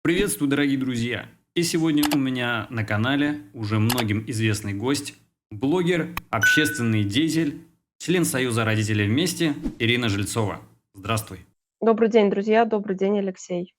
Приветствую, дорогие друзья! И сегодня у меня на канале уже многим известный гость, блогер, общественный деятель, член Союза родителей вместе Ирина Жильцова. Здравствуй! Добрый день, друзья. Добрый день, Алексей.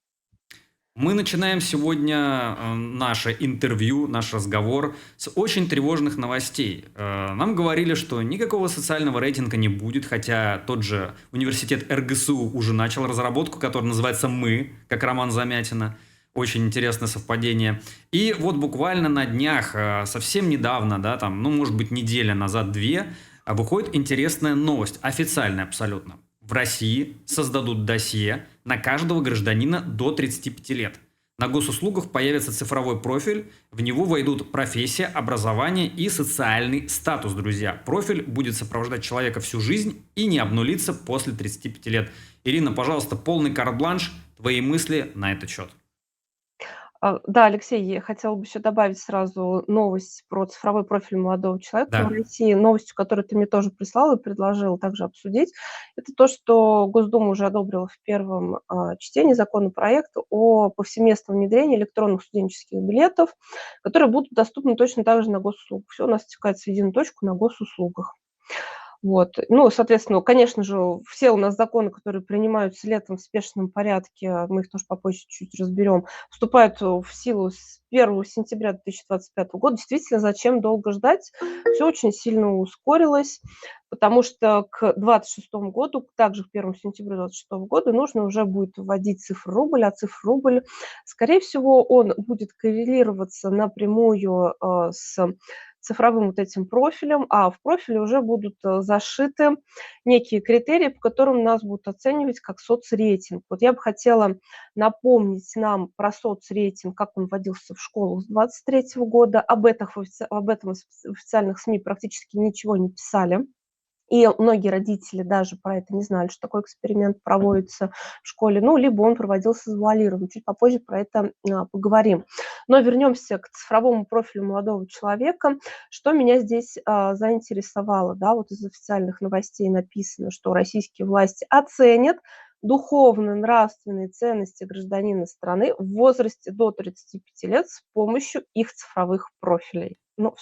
Мы начинаем сегодня наше интервью, наш разговор с очень тревожных новостей. Нам говорили, что никакого социального рейтинга не будет, хотя тот же университет РГСУ уже начал разработку, которая называется «Мы», как Роман Замятина. Очень интересное совпадение. И вот буквально на днях, совсем недавно, да, там, ну, может быть, неделя назад, две, выходит интересная новость, официальная абсолютно. В России создадут досье на каждого гражданина до 35 лет. На госуслугах появится цифровой профиль, в него войдут профессия, образование и социальный статус, друзья. Профиль будет сопровождать человека всю жизнь и не обнулится после 35 лет. Ирина, пожалуйста, полный карт-бланш, твои мысли на этот счет. Да, Алексей, я хотела бы еще добавить сразу новость про цифровой профиль молодого человека в Да. России. Новость, которую ты мне тоже прислал и предложил также обсудить, это то, что Госдума уже одобрила в первом чтении законопроект о повсеместном внедрении электронных студенческих билетов, которые будут доступны точно так же на госуслугах. Все у нас стекается в единую точку на госуслугах. Вот. Ну, соответственно, конечно же, все у нас законы, которые принимаются летом в спешном порядке, мы их тоже попозже чуть разберем, вступают в силу с 1 сентября 2025 года. Действительно, зачем долго ждать? Все очень сильно ускорилось, потому что к 2026 году, также к 1 сентября 2026 года, нужно уже будет вводить цифру рубль, а цифра рубль, скорее всего, он будет коррелироваться напрямую с цифровым вот этим профилем, а в профиле уже будут зашиты некие критерии, по которым нас будут оценивать как соцрейтинг. Вот я бы хотела напомнить нам про соцрейтинг, как он вводился в школу с 2023 года. Об этом в официальных СМИ практически ничего не писали. И многие родители даже про это не знали, что такой эксперимент проводится в школе. Ну, либо он проводился завуалированно. Чуть попозже про это поговорим. Но вернемся к цифровому профилю молодого человека. Что меня здесь заинтересовало, да, вот из официальных новостей написано, что российские власти оценят духовно-нравственные ценности гражданина страны в возрасте до 35 лет с помощью их цифровых профилей. Ну,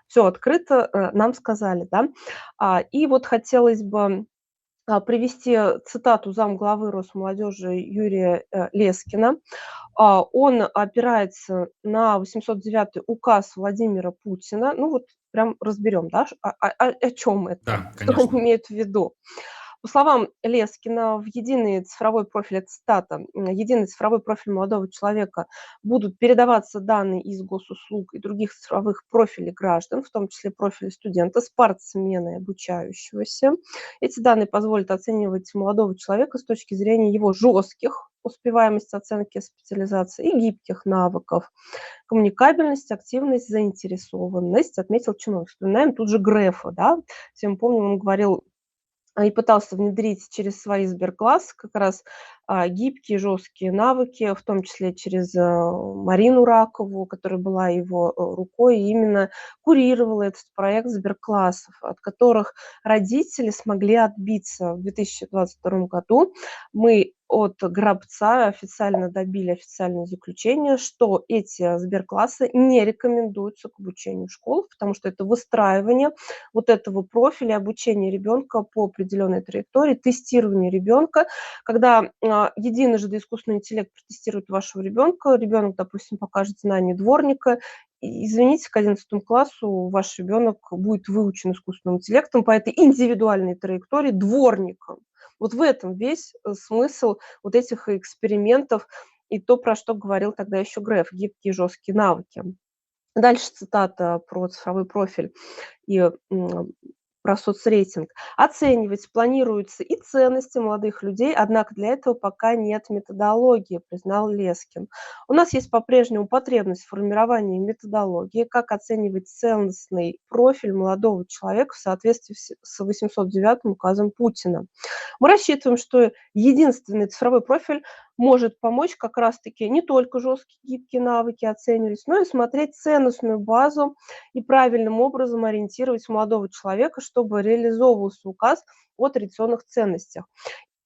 все открыто, нам сказали, да. И вот хотелось бы привести цитату замглавы Росмолодежи Юрия Лескина. Он опирается на 809 указ Владимира Путина. Ну вот прям разберем, да, о чем это, Да, что они конечно. имеют в виду. По словам Лескина, в единый цифровой профиль, это цитата, единый цифровой профиль молодого человека будут передаваться данные из госуслуг и других цифровых профилей граждан, в том числе профили студента, спортсмена и обучающегося. Эти данные позволят оценивать молодого человека с точки зрения его жестких успеваемости, оценки специализации и гибких навыков, коммуникабельность, активность, заинтересованность, отметил чиновник. Вспоминаем тут же Грефа, да, все мы помним, он говорил и пытался внедрить через свои сберклассы как раз гибкие, жесткие навыки, в том числе через Марину Ракову, которая была его рукой, и именно курировала этот проект сберклассов, от которых родители смогли отбиться в 2022 году. Мы от Грабца официально добили официальное заключение, что эти сберклассы не рекомендуются к обучению в школах, потому что это выстраивание вот этого профиля обучения ребенка по определенной траектории, тестирование ребенка, когда единожды искусственный интеллект протестирует вашего ребенка, ребенок, допустим, покажет знание дворника, и, извините, к 11 классу ваш ребенок будет выучен искусственным интеллектом по этой индивидуальной траектории дворником. Вот в этом весь смысл вот этих экспериментов и то, про что говорил тогда еще Греф, гибкие жесткие навыки. Дальше цитата про цифровой профиль и про соцрейтинг. Оценивать планируются и ценности молодых людей, однако для этого пока нет методологии, признал Лескин. У нас есть по-прежнему потребность в формировании методологии, как оценивать ценностный профиль молодого человека в соответствии с 809 указом Путина. Мы рассчитываем, что единственный цифровой профиль может помочь как раз-таки не только жесткие гибкие навыки оценивать, но и смотреть ценностную базу и правильным образом ориентировать молодого человека, чтобы реализовывался указ о традиционных ценностях.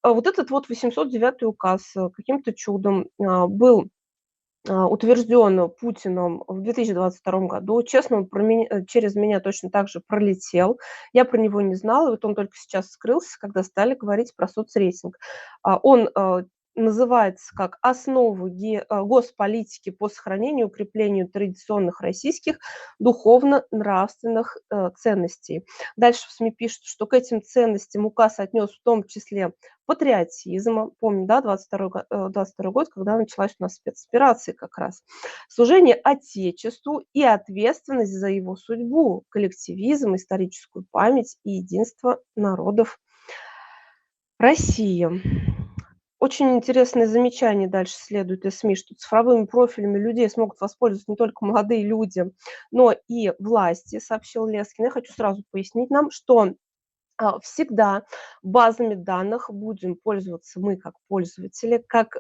Вот этот вот 809 указ каким-то чудом был утвержден Путиным в 2022 году. Честно, он через меня точно так же пролетел. Я про него не знала, и вот он только сейчас скрылся, когда стали говорить про соцрейтинг. Он называется как «Основы госполитики по сохранению и укреплению традиционных российских духовно-нравственных ценностей». Дальше в СМИ пишут, что к этим ценностям указ отнес в том числе патриотизм. Помню, да, 22 год, когда началась у нас спецоперация как раз. Служение Отечеству и ответственность за его судьбу, коллективизм, историческую память и единство народов России. Очень интересное замечание дальше следует из СМИ, что цифровыми профилями людей смогут воспользоваться не только молодые люди, но и власти, сообщил Лескин. Я хочу сразу пояснить нам, что всегда базами данных будем пользоваться мы как пользователи, как,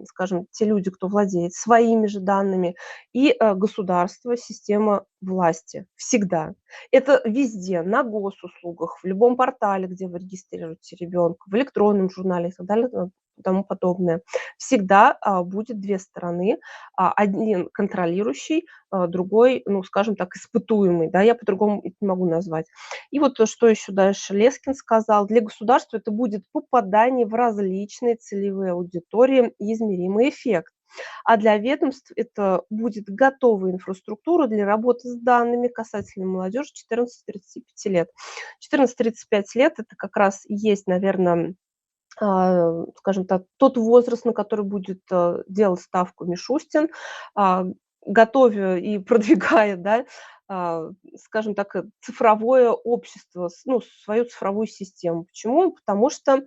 скажем, те люди, кто владеет своими же данными, и государство, система власти. Всегда. Это везде, на госуслугах, в любом портале, где вы регистрируете ребенка, в электронном журнале и так далее, и тому подобное. Всегда будет две стороны. Один контролирующий, другой, ну, скажем так, испытуемый. Да, я по-другому это не могу назвать. И вот что еще дальше Лескин сказал. Для государства это будет попадание в различные целевые аудитории и измеримый эффект. А для ведомств это будет готовая инфраструктура для работы с данными касательно молодежи 14-35 лет. 14-35 лет – это как раз и есть, наверное, скажем так, тот возраст, на который будет делать ставку Мишустин, готовя и продвигая, да, скажем так, цифровое общество, ну, свою цифровую систему. Почему? Потому что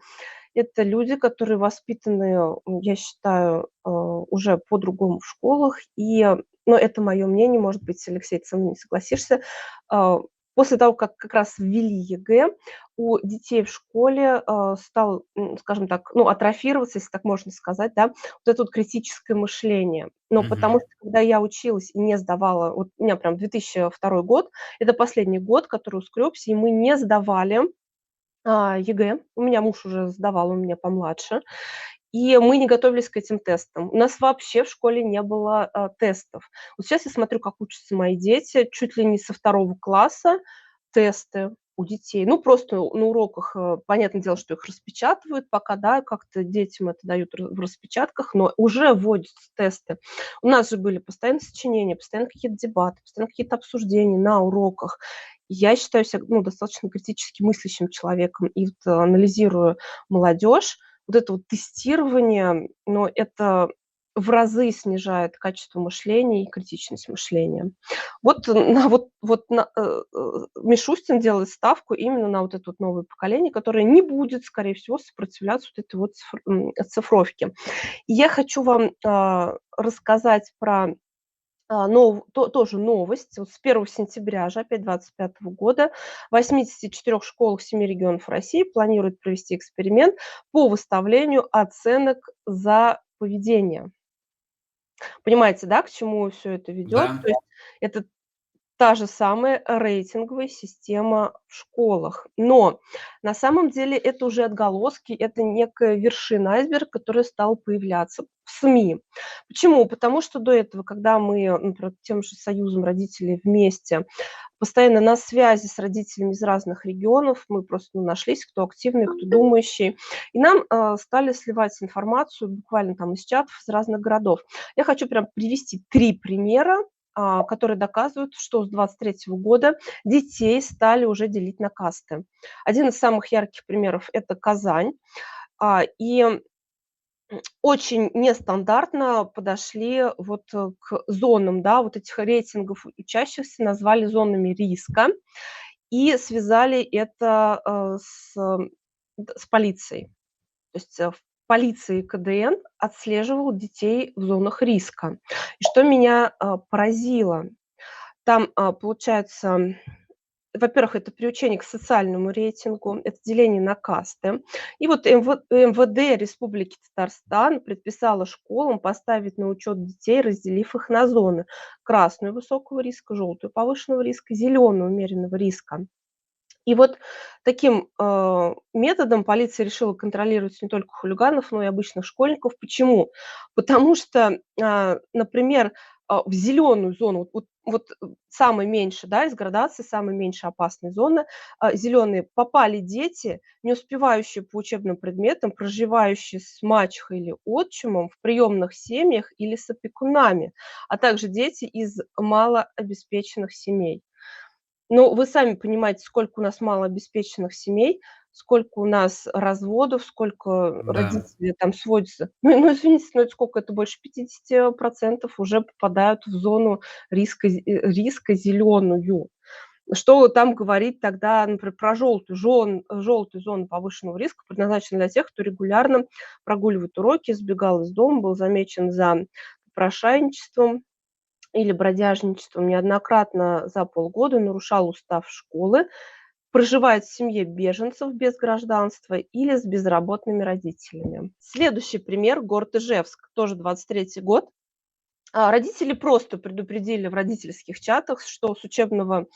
это люди, которые воспитаны, я считаю, уже по-другому в школах. Но это мое мнение, может быть, Алексей, ты со мной не согласишься. После того, как раз ввели ЕГЭ, у детей в школе стал, скажем так, ну, атрофироваться, если так можно сказать, да, вот это вот критическое мышление. Но потому Мгм. что, когда я училась и не сдавала, вот у меня прям 2002 год, это последний год, который ускрёбся, и мы не сдавали ЕГЭ. У меня муж уже сдавал, он у меня помладше. И мы не готовились к этим тестам. У нас вообще в школе не было тестов. Вот сейчас я смотрю, как учатся мои дети, чуть ли не со 2 класса тесты у детей. Ну, просто на уроках, понятное дело, что их распечатывают пока, да, как-то детям это дают в распечатках, но уже вводятся тесты. У нас же были постоянно сочинения, постоянно какие-то дебаты, постоянно какие-то обсуждения на уроках. Я считаю себя, ну, достаточно критически мыслящим человеком, и вот анализируя молодежь, вот это вот тестирование, но это в разы снижает качество мышления и критичность мышления. Вот Мишустин делает ставку именно на вот это вот новое поколение, которое не будет, скорее всего, сопротивляться вот этой вот оцифровке. И я хочу вам рассказать про тоже новость. Вот с 1 сентября же опять 2025 года в 84 школах 7 регионов России планируют провести эксперимент по выставлению оценок за поведение. Понимаете, да, к чему все это ведет? Да. То есть это та же самая рейтинговая система в школах. Но на самом деле это уже отголоски, это некая вершина айсберга, которая стала появляться в СМИ. Почему? Потому что до этого, когда мы, например, тем же союзом родителей вместе, постоянно на связи с родителями из разных регионов, мы просто, ну, нашлись, кто активный, кто думающий, и нам стали сливать информацию буквально там из чатов из разных городов. Я хочу прям привести 3 примера, которые доказывают, что с 23 года детей стали уже делить на касты. Один из самых ярких примеров – это Казань. И очень нестандартно подошли вот к зонам, да, вот этих рейтингов учащихся назвали зонами риска и связали это с полицией. То есть в полиции КДН отслеживал детей в зонах риска. И что меня поразило, там, получается, во-первых, это приучение к социальному рейтингу, это деление на касты. И вот МВД Республики Татарстан предписало школам поставить на учет детей, разделив их на зоны: красную – высокого риска, желтую – повышенного риска, зеленую – умеренного риска. И вот таким, методом полиция решила контролировать не только хулиганов, но и обычных школьников. Почему? Потому что, например, в зеленую зону, самой меньшей, да, из градации, самой меньшей опасной зоны, зеленые, попали дети, не успевающие по учебным предметам, проживающие с мачехой или отчимом в приемных семьях или с опекунами, а также дети из малообеспеченных семей. Ну, вы сами понимаете, сколько у нас малообеспеченных семей, сколько у нас разводов, сколько Да. родители там сводятся. Ну, извините, но это сколько? Это больше 50% уже попадают в зону риска зеленую. Что там говорить тогда, например, про желтую зону повышенного риска, предназначенную для тех, кто регулярно прогуливает уроки, сбегал из дома, был замечен за попрошайничеством или бродяжничеством неоднократно за полгода, нарушал устав школы, проживает в семье беженцев без гражданства или с безработными родителями. Следующий пример — город Ижевск, тоже 23 год. Родители просто предупредили в родительских чатах, что с учебного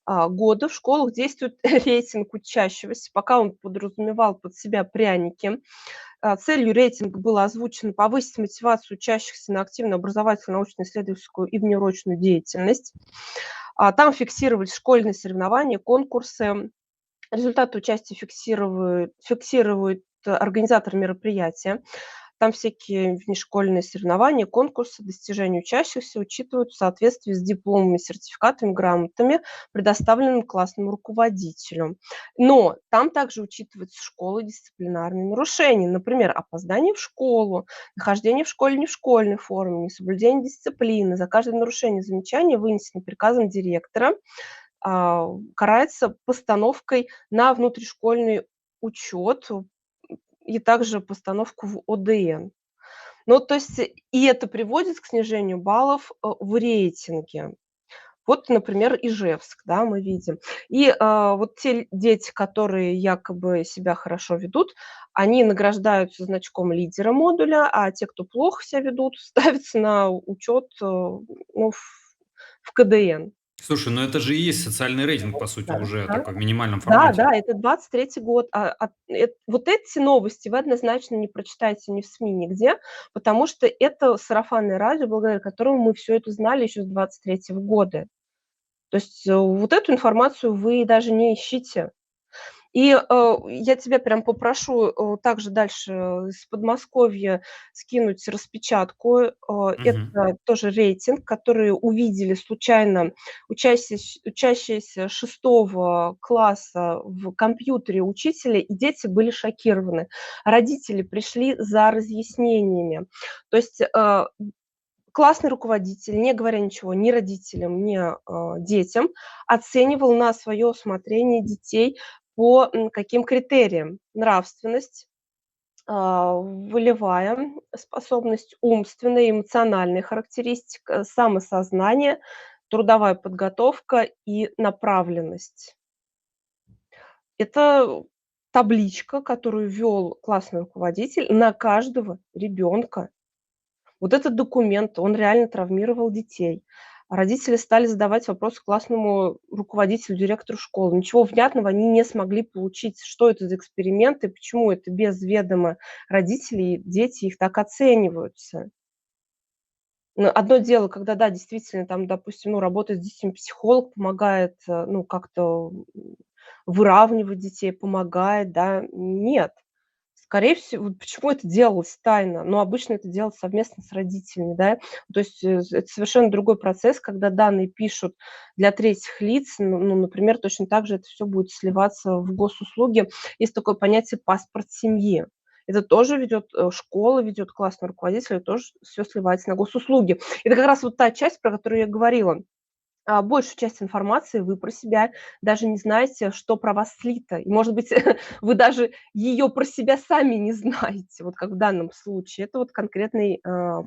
года в школах действует рейтинг учащегося, пока он подразумевал под себя пряники. Целью рейтинга было озвучено повысить мотивацию учащихся на активную образовательную, научно-исследовательскую и внеурочную деятельность. Там фиксировались школьные соревнования, конкурсы. Результаты участия фиксирует организатор мероприятия. Там всякие внешкольные соревнования, конкурсы, достижения учащихся учитывают в соответствии с дипломами, сертификатами, грамотами, предоставленными классному руководителю. Но там также учитываются школы дисциплинарные нарушения, например, опоздание в школу, нахождение в школе не в школьной форме, несоблюдение дисциплины. За каждое нарушение замечания, вынесенное приказом директора, карается постановкой на внутришкольный учет и также постановку в ОДН. Ну, то есть и это приводит к снижению баллов, в рейтинге. Вот, например, Ижевск, да, мы видим. И, вот те дети, которые якобы себя хорошо ведут, они награждаются значком лидера модуля, а те, кто плохо себя ведут, ставятся на учет, ну, в КДН. Слушай, ну это же и есть социальный рейтинг, по сути, Да, уже да. такой в минимальном Да, формате. да, это 23 год. Вот эти новости вы однозначно не прочитаете ни в СМИ, нигде, потому что это сарафанное радио, благодаря которому мы все это знали еще с 23 года. То есть, вот эту информацию вы даже не ищите. И, я тебя прям попрошу, также дальше из Подмосковья скинуть распечатку. Мгм. Это тоже рейтинг, который увидели случайно учащиеся 6 класса в компьютере учителя, и дети были шокированы. Родители пришли за разъяснениями. То есть, классный руководитель, не говоря ничего ни родителям, ни, детям, оценивал на свое усмотрение детей по, каким критериям: нравственность, волевая способность, умственная, эмоциональная характеристика, самосознание, трудовая подготовка и направленность. Это табличка, которую ввел классный руководитель на каждого ребенка. Вот этот документ, он реально травмировал детей. Родители стали задавать вопросы классному руководителю, директору школы. Ничего внятного они не смогли получить. Что это за эксперимент и почему это без ведома родителей дети их так оцениваются. Ну, одно дело, когда, да, действительно, там, допустим, ну, работает с детьми психолог, помогает, ну, как-то, выравнивать детей, помогает, да. Нет. Скорее всего, вот почему это делалось тайно? Но обычно это делалось совместно с родителями, да. То есть, это совершенно другой процесс, когда данные пишут для третьих лиц. Ну, например, точно так же это все будет сливаться в госуслуги. Есть такое понятие "паспорт семьи". Это тоже ведет, школа, ведет классный руководитель, это тоже все сливается на госуслуги. Это как раз вот та часть, про которую я говорила. Большую часть информации вы про себя даже не знаете, что про вас слито. И, может быть, вы даже ее про себя сами не знаете, вот как в данном случае. Это вот конкретный,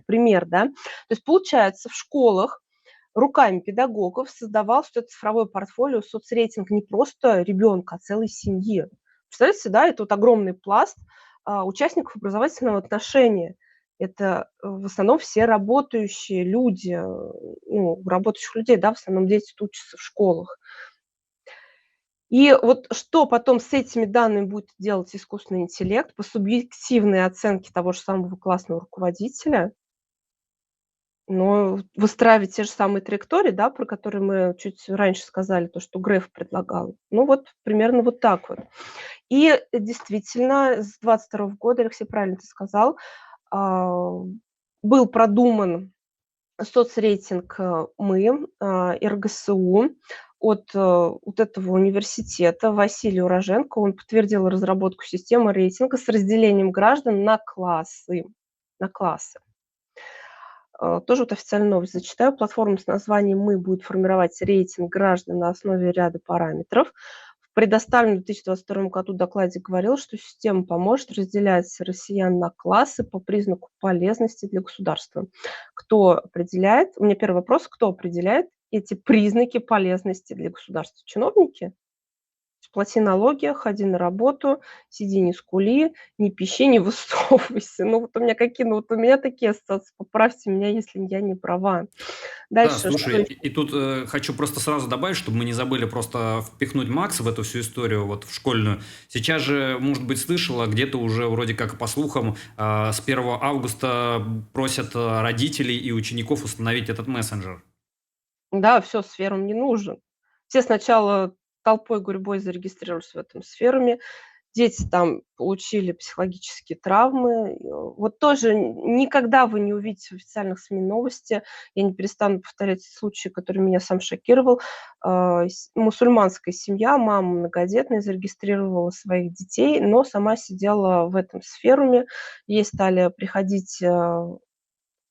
пример, да. То есть, получается, в школах руками педагогов создавался вот это цифровое портфолио, соцрейтинг не просто ребенка, а целой семьи. Представляете, да, это вот огромный пласт, участников образовательного отношения. Это, в основном все работающие люди, ну, работающих людей, да, в основном дети учатся в школах. И вот что потом с этими данными будет делать искусственный интеллект по субъективной оценке того же самого классного руководителя, но выстраивать те же самые траектории, да, про которые мы чуть раньше сказали, то, что Греф предлагал. Ну вот примерно вот так вот. И действительно, с 22 года, Алексей, правильно ты сказал, а, был продуман соцрейтинг «Мы», РГСУ от вот этого университета Василий Уроженко. Он подтвердил разработку системы рейтинга с разделением граждан на классы. На классы. Тоже вот официальную новость зачитаю. Платформа с названием «Мы» будет формировать рейтинг граждан на основе ряда параметров. В предоставленном в 2022 году докладе говорилось, что система поможет разделять россиян на классы по признаку полезности для государства. Кто определяет? У меня первый вопрос. Кто определяет эти признаки полезности для государства? Чиновники? Плати налоги, ходи на работу, сиди не скули, не пищи, не высовывайся. Ну, вот у меня какие, ну, вот у меня такие ассоциации. Поправьте меня, если я не права. Да, Дальше, что слушай, еще? и тут хочу просто сразу добавить, чтобы мы не забыли просто впихнуть Макса в эту всю историю, вот в школьную. Сейчас же, может быть, слышала, где-то уже вроде как по слухам с 1 августа просят родителей и учеников установить этот мессенджер. Да, все, сферум не нужен. Все сначала толпой, гурьбой зарегистрировались в этом сферуме. Дети там получили психологические травмы. Вот тоже никогда вы не увидите в официальных СМИ новости. Я не перестану повторять случай, который меня сам шокировал. Мусульманская семья, мама многодетная, зарегистрировала своих детей, но сама сидела в этом сферуме. Ей стали приходить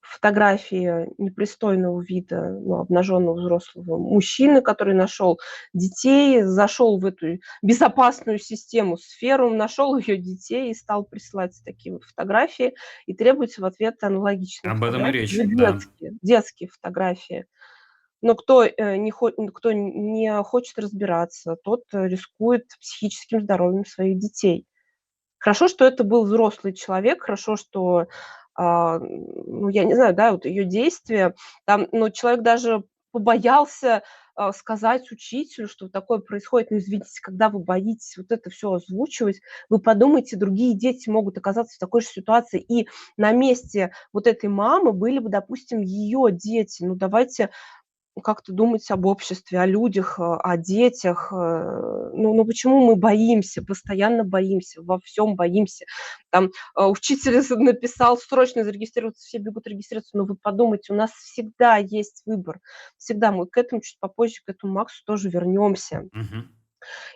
фотографии непристойного вида, ну, обнаженного взрослого мужчины, который нашел детей, зашел в эту безопасную систему сферу, нашел ее детей и стал присылать такие вот фотографии и требовать в ответ аналогичные Об этом и фотографии, речь, уже да. детские фотографии. Но кто не хочет разбираться, тот рискует психическим здоровьем своих детей. Хорошо, что это был взрослый человек, хорошо, что, ну, я не знаю, да, вот ее действия, там, ну, человек даже побоялся, сказать учителю, что вот такое происходит. Ну, извините, когда вы боитесь вот это все озвучивать, вы подумайте, другие дети могут оказаться в такой же ситуации. И на месте вот этой мамы были бы, допустим, ее дети. Ну, давайте как-то думать об обществе, о людях, о детях. Ну почему мы боимся, постоянно боимся, во всем боимся? Там, учитель написал: "Срочно зарегистрироваться", все бегут регистрироваться. Но вы подумайте, у нас всегда есть выбор. Всегда. Мы к этому чуть попозже, к этому Максу тоже вернемся. Мгм.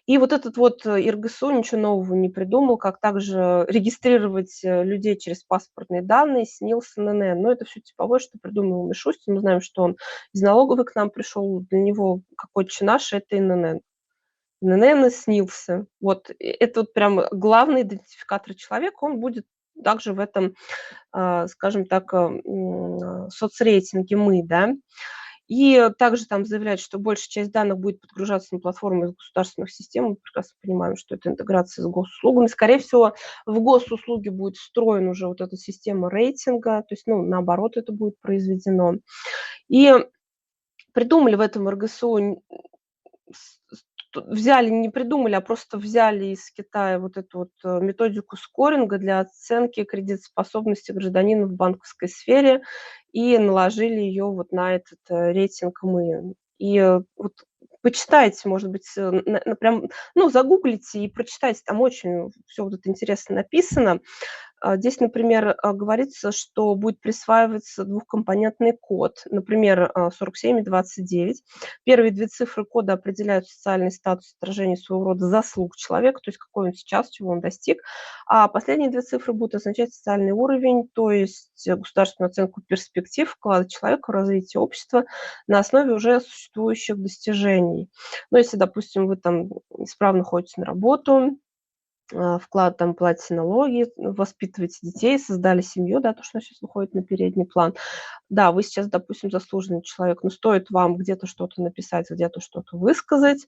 И вот этот вот ИРГСУ ничего нового не придумал, как также регистрировать людей через паспортные данные, СНИЛС, ННН. Но это все типовое, что придумал Мишустин. Мы знаем, что он из налоговой к нам пришел. Для него как отче наш — это ИНН. ИНН и СНИЛСы. Вот это вот прям главный идентификатор человека. Он будет также в этом, скажем так, соцрейтинге "Мы", да. И также там заявляют, что большая часть данных будет подгружаться на платформу из государственных систем. Мы прекрасно понимаем, что это интеграция с госуслугами. Скорее всего, в госуслуги будет встроена уже вот эта система рейтинга, то есть, ну, наоборот, это будет произведено. И придумали в этом РГСУ, взяли, не придумали, а просто взяли из Китая вот эту вот методику скоринга для оценки кредитоспособности гражданина в банковской сфере и наложили ее вот на этот рейтинг "Мы". И вот почитайте, может быть, прям, ну, загуглите и прочитайте, там очень все вот это интересно написано. Здесь, например, говорится, что будет присваиваться двухкомпонентный код, например, 47 и 29. Первые 2 цифры кода определяют социальный статус, отражение своего рода заслуг человека, то есть какой он сейчас, чего он достиг, а последние 2 цифры будут означать социальный уровень, то есть государственную оценку перспектив вклада человека в развитие общества на основе уже существующих достижений. Ну, если, допустим, вы там исправно ходите на работу, вклад, там, платите налоги, воспитываете детей, создали семью, да, то, что сейчас выходит на передний план. Да, вы сейчас, допустим, заслуженный человек, но стоит вам где-то что-то написать, где-то что-то высказать,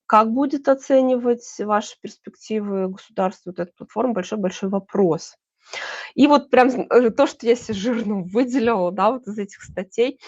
как будет оценивать ваши перспективы государство, вот эта платформа — большой-большой вопрос. И вот прям то, что я себе жирно выделила, да, вот из этих статей,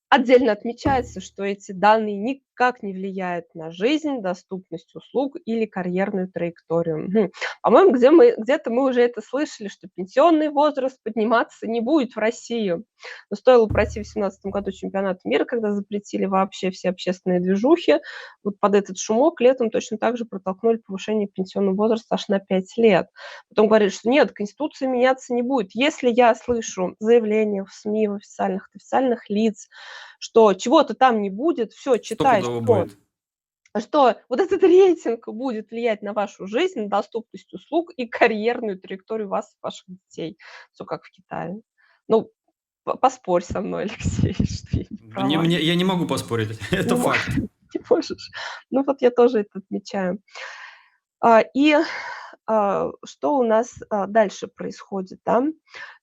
отдельно отмечается, что эти данные как не влияет на жизнь, доступность услуг или карьерную траекторию. По-моему, где-то мы уже это слышали, что пенсионный возраст подниматься не будет в России. Но стоило пройти в 2017 году чемпионат мира, когда запретили вообще все общественные движухи. Вот под этот шумок летом точно так же протолкнули повышение пенсионного возраста аж на 5 лет. Потом говорили, что нет, Конституция меняться не будет. Если я слышу заявления в СМИ, в официальных лиц, что чего-то там не будет, все, читай, Стопудово будет. что вот этот рейтинг будет влиять на вашу жизнь, на доступность услуг и карьерную траекторию вас и ваших детей. Все как в Китае. Ну, поспорь со мной, Алексей, что я не права. Я не могу поспорить, это Не мо факт. не можешь. Ну вот я тоже это отмечаю. И что у нас дальше происходит, да?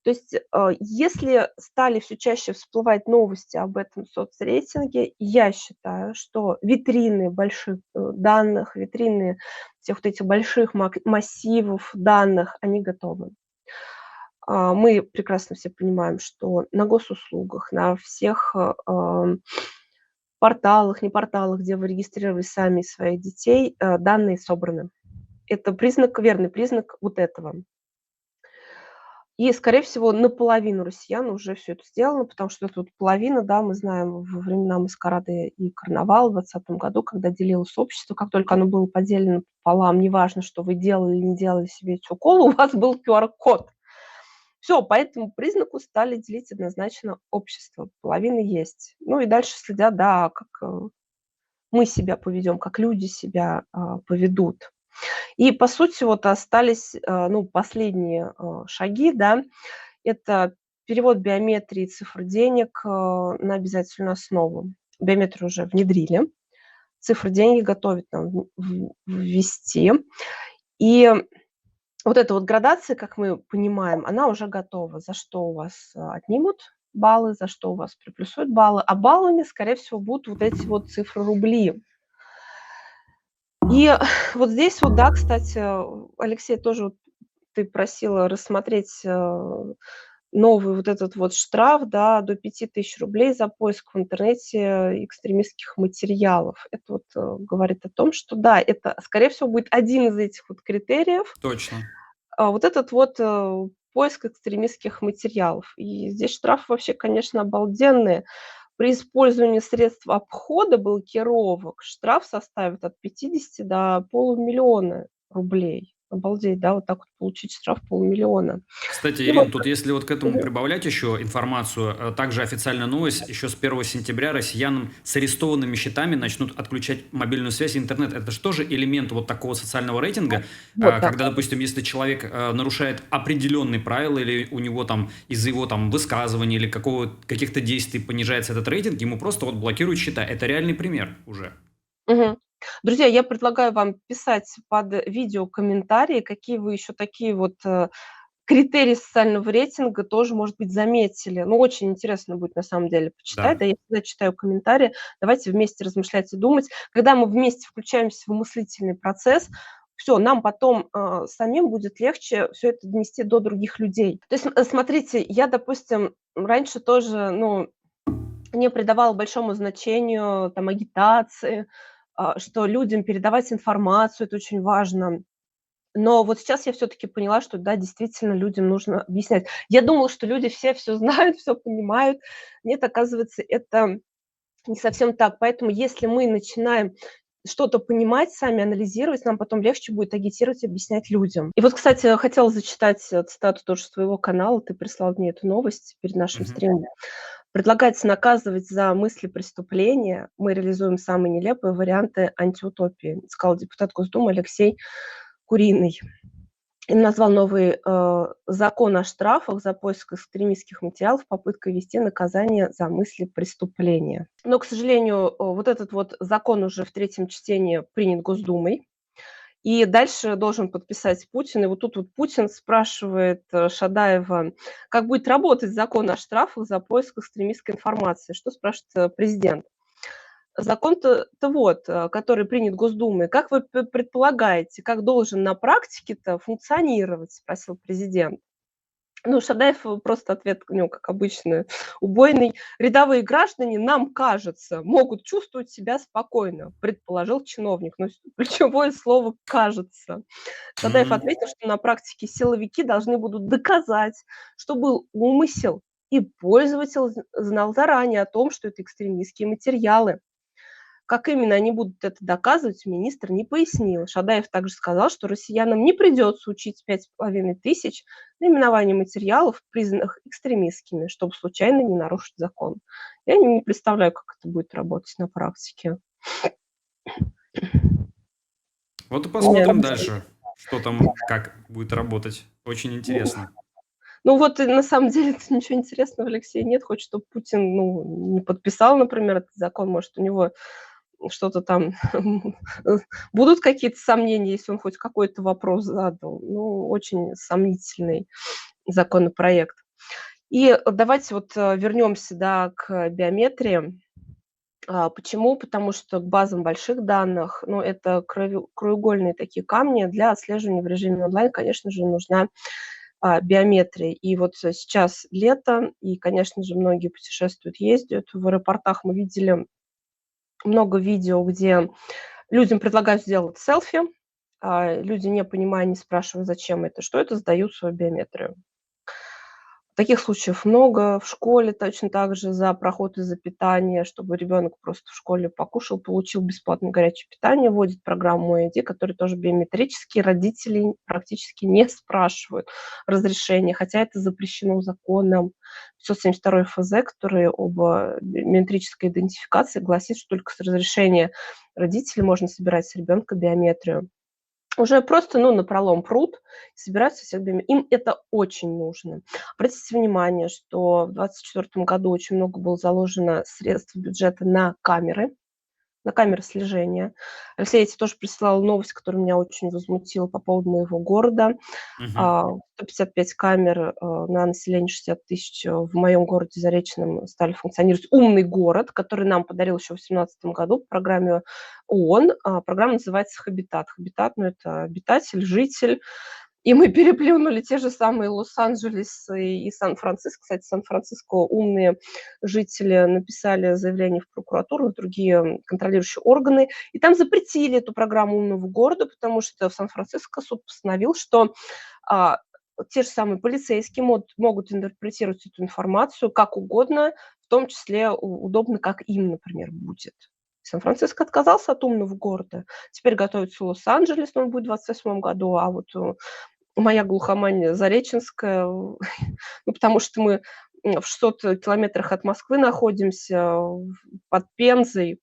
То есть, если стали все чаще всплывать новости об этом соцрейтинге, я считаю, что витрины больших данных, витрины всех вот этих больших массивов данных, они готовы. Мы прекрасно все понимаем, что на госуслугах, на всех порталах, не порталах, где вы регистрировали сами своих детей, данные собраны. Это верный признак вот этого. И, скорее всего, наполовину россиян уже все это сделано, потому что это вот половина, да, мы знаем, во времена маскарада и карнавала в 2020 году, когда делилось общество, как только оно было поделено пополам, неважно, что вы делали или не делали себе эти уколы, у вас был QR-код. Все, по этому признаку стали делить однозначно общество. Половина есть. Ну и дальше следят, да, как мы себя поведем, как люди себя поведут. И, по сути, вот остались, ну, последние шаги, да, это перевод биометрии цифр денег на обязательную основу. Биометрию уже внедрили, цифры денег готовят нам ввести. И вот эта вот градация, как мы понимаем, она уже готова. За что у вас отнимут баллы, за что у вас приплюсуют баллы. А баллами, скорее всего, будут вот эти вот цифры рубли. И вот здесь вот, да, кстати, Алексей, тоже вот ты просила рассмотреть новый вот этот вот штраф, да, до 5000 рублей за поиск в интернете экстремистских материалов. Это вот говорит о том, что да, это, скорее всего, будет один из этих вот критериев. Точно. Вот этот вот поиск экстремистских материалов. И здесь штрафы вообще, конечно, обалденные. При использовании средств обхода блокировок штраф составит от 50 до полумиллиона рублей. Обалдеть, да, вот так вот получить штраф полумиллиона. Кстати, И вот Ирин, тут если вот к этому прибавлять еще информацию, также официальная новость, еще с 1 сентября россиянам с арестованными счетами начнут отключать мобильную связь и интернет. Это же тоже элемент вот такого социального рейтинга, вот, да. когда, допустим, если человек нарушает определенные правила или у него там из-за его там высказываний или каких-то действий понижается этот рейтинг, ему просто вот блокируют счета. Это реальный пример уже. Мгм. Друзья, я предлагаю вам писать под видео комментарии, какие вы еще такие вот критерии социального рейтинга тоже, может быть, заметили. Ну, очень интересно будет на самом деле почитать. Да. Да, я всегда читаю комментарии. Давайте вместе размышлять и думать. Когда мы вместе включаемся в мыслительный процесс, все, нам потом самим будет легче все это донести до других людей. То есть, смотрите, я, допустим, раньше тоже, ну, не придавала большому значению там агитации, что людям передавать информацию — это очень важно. Но вот сейчас я все-таки поняла, что да, действительно людям нужно объяснять. Я думала, что люди все знают, все понимают. Нет, оказывается, это не совсем так. Поэтому если мы начинаем что-то понимать, сами анализировать, нам потом легче будет агитировать и объяснять людям. И вот, кстати, хотела зачитать цитату тоже с твоего канала. Ты прислал мне эту новость перед нашим Мгм. стримом. Предлагается наказывать за мысли преступления. Мы реализуем самые нелепые варианты антиутопии, сказал депутат Госдумы Алексей Куриный. И назвал новый закон о штрафах за поиск экстремистских материалов попыткой ввести наказание за мысли преступления. Но, к сожалению, вот этот вот закон уже в третьем чтении принят Госдумой. И дальше должен подписать Путин. И вот тут вот Путин спрашивает Шадаева, как будет работать закон о штрафах за поиск экстремистской информации. Что спрашивает президент? Закон-то вот, который принят Госдумой, как вы предполагаете, как должен на практике-то функционировать, спросил президент. Ну, Шадаев просто ответ у него, как обычно, убойный. Рядовые граждане, нам кажется, могут чувствовать себя спокойно, предположил чиновник. Но ключевое слово «кажется». Шадаев М. отметил, что на практике силовики должны будут доказать, что был умысел, и пользователь знал заранее о том, что это экстремистские материалы. Как именно они будут это доказывать, министр не пояснил. Шадаев также сказал, что россиянам не придется учить 5500 наименований материалов, признанных экстремистскими, чтобы случайно не нарушить закон. Я не представляю, как это будет работать на практике. Вот и Не, посмотрим дальше, что там, как будет работать. Очень интересно. ну вот и на самом деле ничего интересного, Алексей, нет. Хоть чтобы Путин не подписал, например, этот закон, может, у него что-то там будут какие-то сомнения, если он хоть какой-то вопрос задал. Ну, очень сомнительный законопроект. И давайте вот вернемся, да, к биометрии. Почему? Потому что к базам больших данных, ну, это краеугольные такие камни для отслеживания в режиме онлайн, конечно же, нужна биометрия. И вот сейчас лето, и, конечно же, многие путешествуют, ездят. В аэропортах мы видели много видео, где людям предлагают сделать селфи, люди, не понимая, не спрашивая, зачем это, что это, сдают свою биометрию. Таких случаев много. В школе точно так же за проход и за питание, чтобы ребенок просто в школе покушал, получил бесплатное горячее питание, вводит программу «Мой ID», который тоже биометрический. Родители практически не спрашивают разрешения, хотя это запрещено законом. 572 ФЗ, который об биометрической идентификации, гласит, что только с разрешения родителей можно собирать с ребенка биометрию. Уже просто, напролом прут, собирают со всех им это очень нужно. Обратите внимание, что в 2024 году очень много было заложено средств бюджета на камеры слежения. Алексей, я тебе тоже присылала новость, которая меня очень возмутила по поводу моего города. Мгм. 155 камер на население 60 тысяч в моем городе Заречном стали функционировать. Умный город, который нам подарил еще в 2018 году по программе ООН. Программа называется «Хабитат». Хабитат, это обитатель, житель. И мы переплюнули те же самые Лос-Анджелес и Сан-Франциско. Кстати, Сан-Франциско умные жители написали заявление в прокуратуру, в другие контролирующие органы, и там запретили эту программу умного города, потому что в Сан-Франциско суд постановил, что а, те же самые полицейские могут интерпретировать эту информацию как угодно, в том числе удобно, как им, например, будет. Сан-Франциско отказался от умного города. Теперь готовится Лос-Анджелес, но он будет в 2028 году, а вот моя глухомань зареченская, потому что мы в 600 километрах от Москвы находимся, под Пензой,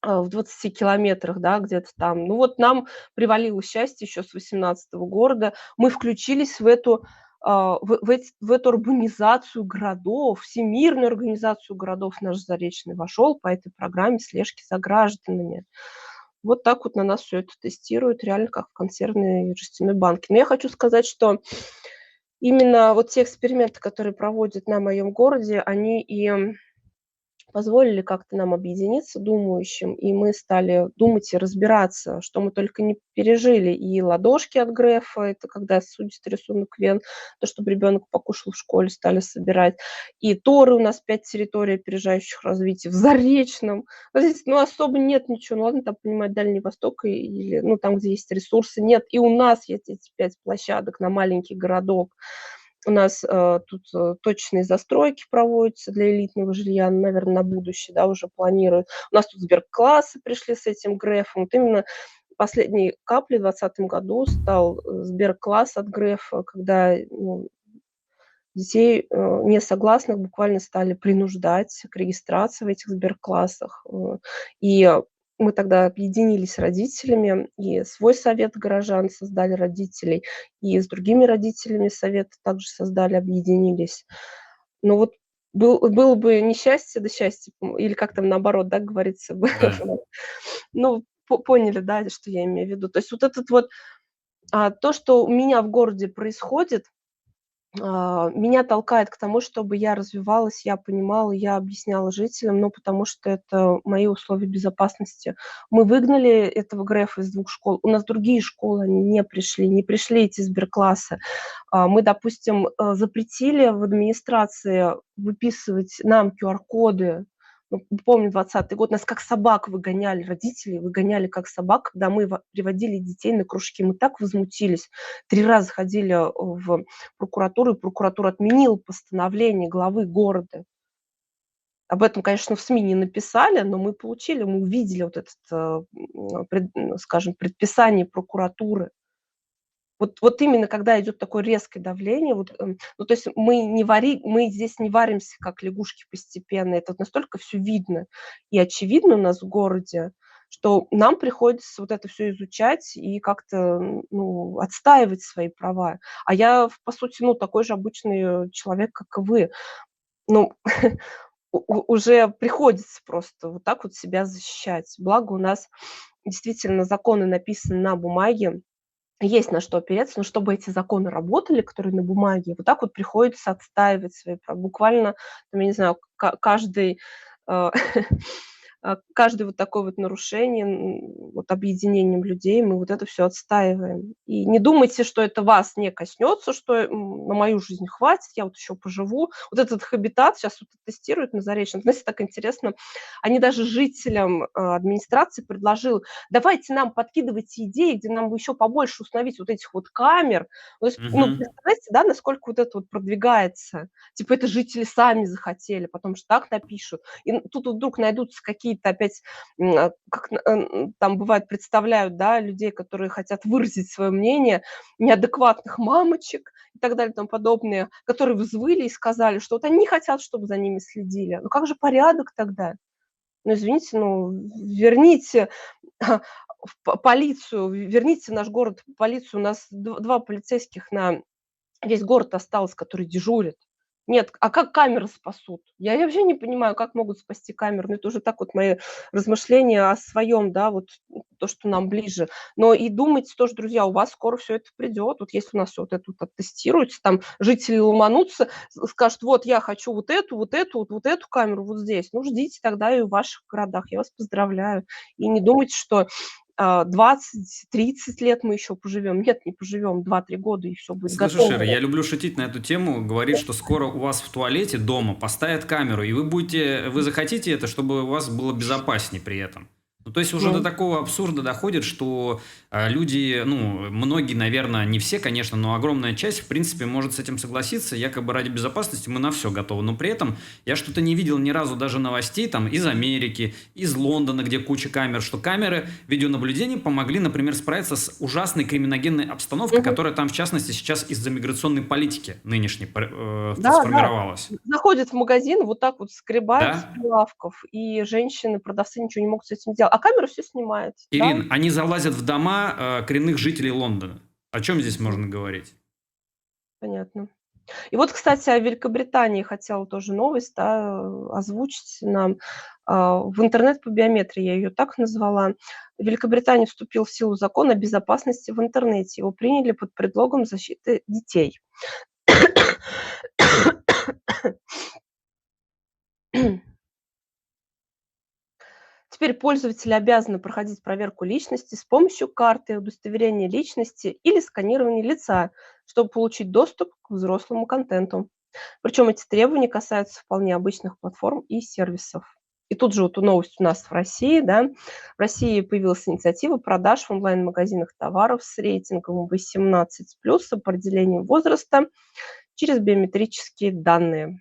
в 20 километрах, да, где-то там. Ну вот нам привалило счастье еще с 18-го года. Мы включились в эту, в эту урбанизацию городов, всемирную организацию городов наш Заречный вошел по этой программе слежки за гражданами. Вот так вот на нас все это тестируют, реально как в консервной жестяной банке. Но я хочу сказать, что именно вот те эксперименты, которые проводят на моем городе, они и позволили как-то нам объединиться думающим, и мы стали думать и разбираться, что мы только не пережили. И ладошки от Грефа — это когда судит рисунок вен, то, чтобы ребенок покушал в школе, стали собирать. И Торы у нас 5 территорий опережающих развития в Заречном. Вот здесь, особо нет ничего. Ну, ладно, там, понимать, Дальний Восток или, там, где есть ресурсы, нет. И у нас есть эти 5 площадок на маленький городок. У нас тут точные застройки проводятся для элитного жилья, наверное, на будущее, да, уже планируют. У нас тут сберклассы пришли с этим Грефом. Вот именно последней каплей в 2020 году стал сберкласс от Грефа, когда детей несогласных буквально стали принуждать к регистрации в этих сберклассах. И мы тогда объединились с родителями, и свой совет горожан создали родителей, и с другими родителями совет также создали, объединились. Но вот было бы несчастье, да счастье, или как там наоборот, да, говорится, Да. ну, поняли, да, что я имею в виду. То есть вот этот вот то, что у меня в городе происходит, Меня толкает к тому, чтобы я развивалась, я понимала, я объясняла жителям, ну, потому что это мои условия безопасности. Мы выгнали этого Грефа из 2 школ. У нас другие школы, они не пришли эти сберклассы. Мы, допустим, запретили в администрации выписывать нам QR-коды. Ну, помню 2020 год, нас как собак выгоняли, родители выгоняли как собак, когда мы приводили детей на кружки. Мы так возмутились. 3 раза ходили в прокуратуру, и прокуратура отменила постановление главы города. Об этом, конечно, в СМИ не написали, но мы получили, мы увидели вот это, скажем, предписание прокуратуры. Вот именно когда идет такое резкое давление, ну, то есть мы здесь не варимся, как лягушки постепенно. Это вот настолько все видно и очевидно у нас в городе, что нам приходится вот это все изучать и как-то, ну, отстаивать свои права. А я, по сути, ну, такой же обычный человек, как и вы. Ну, уже приходится просто вот так вот себя защищать. Благо у нас действительно законы написаны на бумаге, есть на что опереться, но чтобы эти законы работали, которые на бумаге, вот так вот приходится отстаивать свои права. Буквально, там, я не знаю, каждый, э, каждое вот такое вот нарушение, вот объединением людей мы вот это все отстаиваем. И не думайте, что это вас не коснется, что, на мою жизнь хватит, я вот еще поживу. Вот этот хабитат сейчас вот тестируют на Заречном. Знаете, так интересно, они даже жителям, администрации предложил: "Давайте нам подкидывайте идеи, где нам еще побольше установить вот этих вот камер". То есть, ну, Мгм. представляете, да, насколько вот это вот продвигается? Типа это жители сами захотели, потом же так напишут. И тут вот вдруг найдутся какие-то опять, там бывает, представляют, да, людей, которые хотят выразить свое мнение, неадекватных мамочек и так далее и тому подобное, которые взвыли и сказали, что вот они не хотят, чтобы за ними следили. Ну как же порядок тогда? Ну, извините, ну, верните в полицию, верните в наш город полицию. У нас 2 полицейских на весь город осталось, которые дежурят. Нет, а как камеры спасут? Я вообще не понимаю, как могут спасти камеры. Ну, это уже так вот мои размышления о своем, да, вот то, что нам ближе. Но и думайте тоже, друзья, у вас скоро все это придет. Вот если у нас вот это вот оттестируется, там жители ломанутся, скажут: "Вот я хочу вот эту камеру вот здесь". Ну, ждите тогда и в ваших городах. Я вас поздравляю. И не думайте, что 20-30 лет мы еще поживем. Нет, не поживем 2-3 года, и все будет Слышишь, Ира, готово. я люблю шутить на эту тему, говорить, что скоро у вас в туалете дома поставят камеру, и вы захотите это, чтобы у вас было безопаснее при этом. Ну, то есть уже до Ну, такого абсурда доходит, что люди, ну, многие, наверное, не все, конечно, но огромная часть, в принципе, может с этим согласиться, якобы ради безопасности мы на все готовы. Но при этом я что-то не видел ни разу даже новостей там из Америки, из Лондона, где куча камер, что камеры видеонаблюдения помогли, например, справиться с ужасной криминогенной обстановкой, мгм. которая там, в частности, сейчас из-за миграционной политики нынешней Да, да. сформировалась. Заходит в магазин, вот так вот скребает с Да? прилавков, и женщины, продавцы ничего не могут с этим делать. А камера все снимает. Да, Ирин, они залазят в дома коренных жителей Лондона. О чем здесь м, можно говорить? понятно. И вот, кстати, о Великобритании хотела тоже новость, да, озвучить нам. В интернет по биометрии, я ее так назвала. В Великобритании вступил в силу закон о безопасности в интернете. Его приняли под предлогом защиты детей. Теперь пользователи обязаны проходить проверку личности с помощью карты, удостоверения личности или сканирования лица, чтобы получить доступ к взрослому контенту. Причем эти требования касаются вполне обычных платформ и сервисов. И тут же вот новость у нас в России, да, в России появилась инициатива продаж в онлайн-магазинах товаров с рейтингом 18+, с определением возраста через биометрические данные.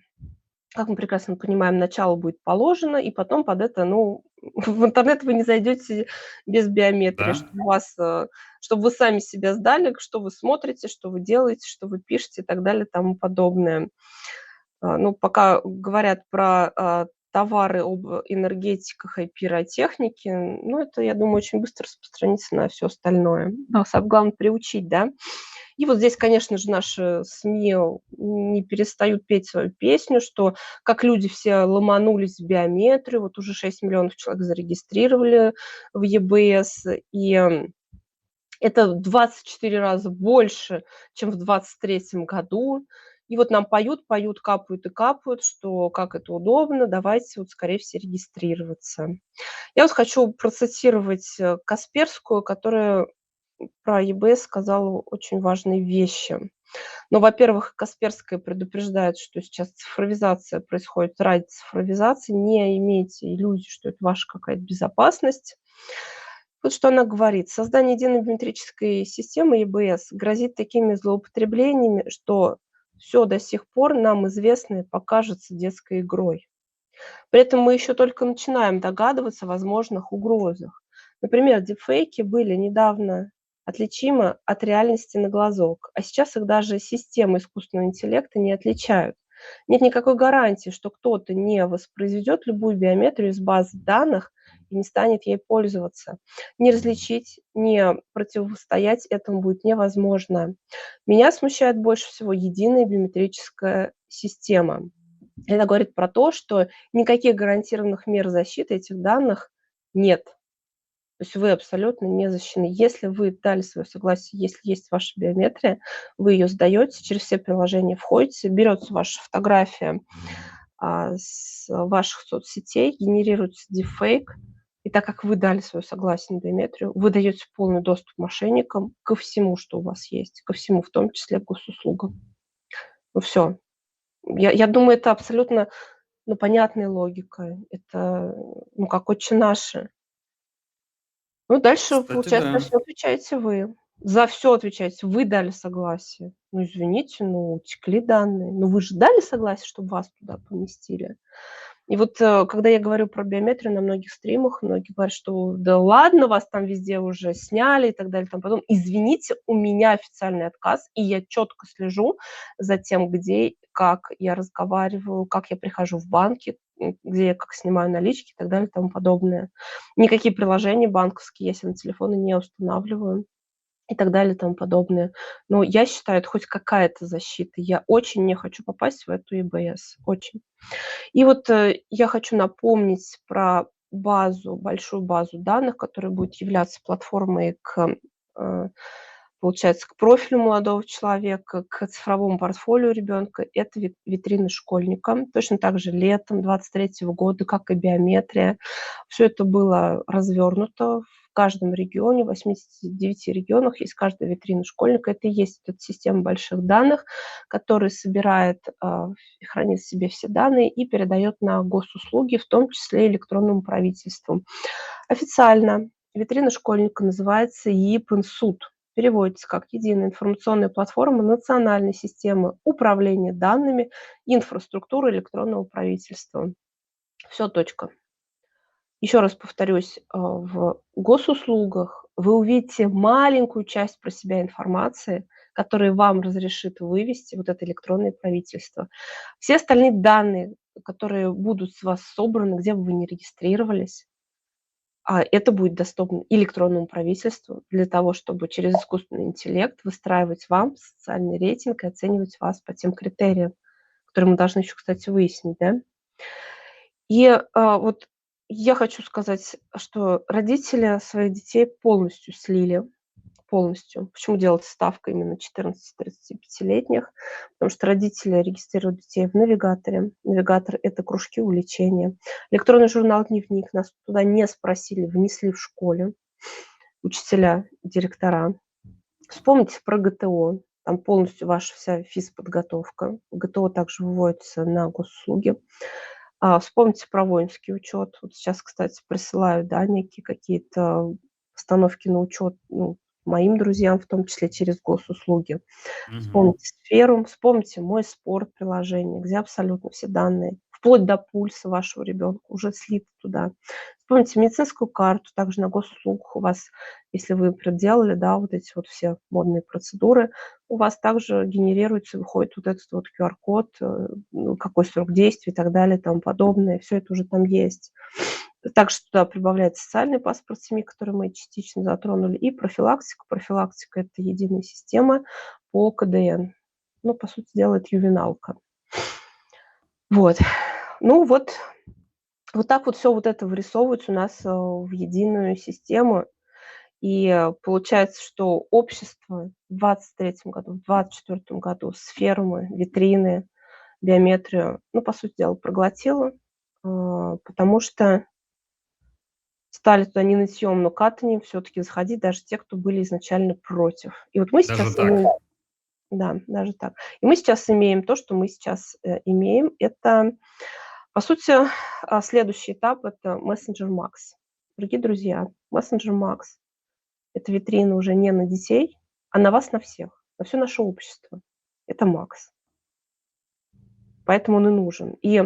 Как мы прекрасно понимаем, начало будет положено, и потом под это, ну, в интернет вы не зайдете без биометрии, Да? чтобы чтобы вы сами себя сдали, что вы смотрите, что вы делаете, что вы пишете и так далее, и тому подобное. Ну, пока говорят про, товары об энергетиках и пиротехнике, ну, это, я думаю, очень быстро распространится на все остальное. Да, главное приучить, да. И вот здесь, конечно же, наши СМИ не перестают петь свою песню, что как люди все ломанулись в биометрию, вот уже 6 миллионов человек зарегистрировали в ЕБС, и это в 24 раза больше, чем в 23 году. И вот нам поют, поют, капают и капают, что как это удобно, давайте вот скорее все регистрироваться. Я вот хочу процитировать, Касперскую, которая про ЕБС сказала очень важные вещи. Ну, во-первых, Касперская предупреждает, что сейчас цифровизация происходит ради цифровизации. Не имейте иллюзий, что это ваша какая-то безопасность. Вот что она говорит: "Создание единой биометрической системы ЕБС грозит такими злоупотреблениями, что все до сих пор нам известное покажется детской игрой". При этом мы еще только начинаем догадываться о возможных угрозах. Например, дипфейки были недавно отличимы от реальности на глазок, а сейчас их даже системы искусственного интеллекта не отличают. Нет никакой гарантии, что кто-то не воспроизведет любую биометрию из базы данных и не станет ей пользоваться. Не различить, не противостоять этому будет невозможно. Меня смущает больше всего единая биометрическая система. Это говорит про то, что никаких гарантированных мер защиты этих данных нет. То есть вы абсолютно не защищены. Если вы дали свое согласие, если есть ваша биометрия, вы ее сдаете, через все приложения входите, берется ваша фотография с ваших соцсетей, генерируется дипфейк, и так как вы дали свое согласие на биометрию, вы даете полный доступ мошенникам ко всему, что у вас есть, ко всему, в том числе к госуслугам. Ну все. Я думаю, это абсолютно, ну, понятная логика. Это, ну, как "Отче наши". Ну, дальше, Кстати, получается, за да. всё отвечаете вы. За все отвечаете. Вы дали согласие. Ну, извините, ну, утекли данные. Ну, вы же дали согласие, чтобы вас туда поместили? И вот, когда я говорю про биометрию на многих стримах, многие говорят, что да ладно, вас там везде уже сняли и так далее, там потом. Извините, у меня официальный отказ, и я четко слежу за тем, где, как я разговариваю, как я прихожу в банки, где я как снимаю налички и так далее и тому подобное. Никакие приложения банковские я себе на телефоны не устанавливаю и так далее и тому подобное. Но я считаю, это хоть какая-то защита. Я очень не хочу попасть в эту ЕБС, очень. И вот, я хочу напомнить про базу, большую базу данных, которая будет являться платформой э, получается, к профилю молодого человека, к цифровому портфолио ребенка. Это витрины школьника. Точно так же летом 23 года, как и биометрия. Все это было развернуто в каждом регионе, в 89 регионах есть каждая витрина школьника. Это и есть эта система больших данных, которая собирает, и хранит в себе все данные и передает на госуслуги, в том числе электронному правительству. Официально витрина школьника называется ЕИП-Инсуд. Переводится как "Единая информационная платформа национальной системы управления данными инфраструктуры электронного правительства". Все, точка. Еще раз повторюсь, в госуслугах вы увидите маленькую часть про себя информации, которая вам разрешит вывести вот это электронное правительство. Все остальные данные, которые будут с вас собраны, где бы вы ни регистрировались, это будет доступно электронному правительству для того, чтобы через искусственный интеллект выстраивать вам социальный рейтинг и оценивать вас по тем критериям, которые мы должны еще, кстати, выяснить, да. И, вот я хочу сказать, что родители своих детей полностью слили. Полностью. Почему делать ставка именно 14-35-летних? Потому что родители регистрируют детей в навигаторе. Навигатор — это кружки увлечения. Электронный журнал "Дневник" нас туда не спросили, внесли в школе учителя, директора. Вспомните про ГТО. Там полностью ваша вся физподготовка. ГТО также выводится на госуслуги. Вспомните про воинский учет. Вот сейчас, кстати, присылают, да, некие какие-то постановки на учет, ну, моим друзьям, в том числе через госуслуги. Мгм. Вспомните сферу, вспомните "Мой спорт" приложение, где абсолютно все данные, вплоть до пульса вашего ребенка уже слиты туда. Вспомните медицинскую карту, также на госуслугах у вас, если вы проделали, да, вот эти вот все модные процедуры, у вас также генерируется, выходит вот этот вот QR-код, ну, какой срок действия и так далее, и тому подобное. Все это уже там есть. Также туда прибавляется социальный паспорт семьи, который мы частично затронули, и профилактика. Профилактика — это единая система по КДН. Ну, по сути дела, это ювеналка. Вот. Ну вот так вот все вот это вырисовывается у нас, в единую систему. И получается, что общество в 23 году, в 24 году сферумы, витрины, биометрию, ну, по сути дела, проглотило, потому что стали туда не нытьем, но катаньем все-таки заходить даже те, кто были изначально против. И вот мы Даже сейчас так. имеем, да, даже так. И мы сейчас имеем то, что мы сейчас имеем. Это, по сути, следующий этап – это мессенджер Макс. Дорогие друзья, мессенджер Макс – это витрина уже не на детей, а на вас, на всех, на все наше общество. Это Макс. Поэтому он и нужен. И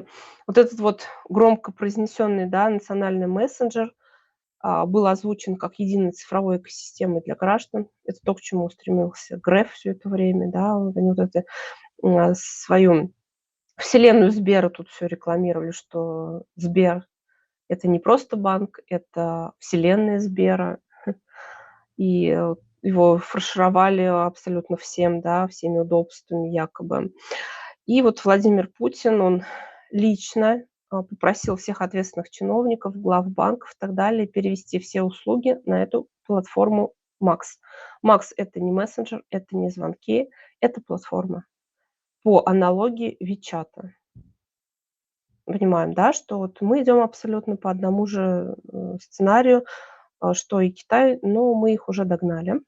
вот этот вот громко произнесенный, да, национальный мессенджер был озвучен как единой цифровой экосистемой для граждан. Это то, к чему стремился Греф все это время, да. Они вот это свою вселенную Сбера тут все рекламировали, что Сбер – это не просто банк, это вселенная Сбера. И его фаршировали абсолютно всем, да, всеми удобствами якобы. И вот Владимир Путин, он лично попросил всех ответственных чиновников, глав банков и так далее перевести все услуги на эту платформу Макс. Макс – это не мессенджер, это не звонки, это платформа по аналогии Вичата. Понимаем, да, что вот мы идем абсолютно по одному же сценарию, что и Китай, но мы их уже догнали.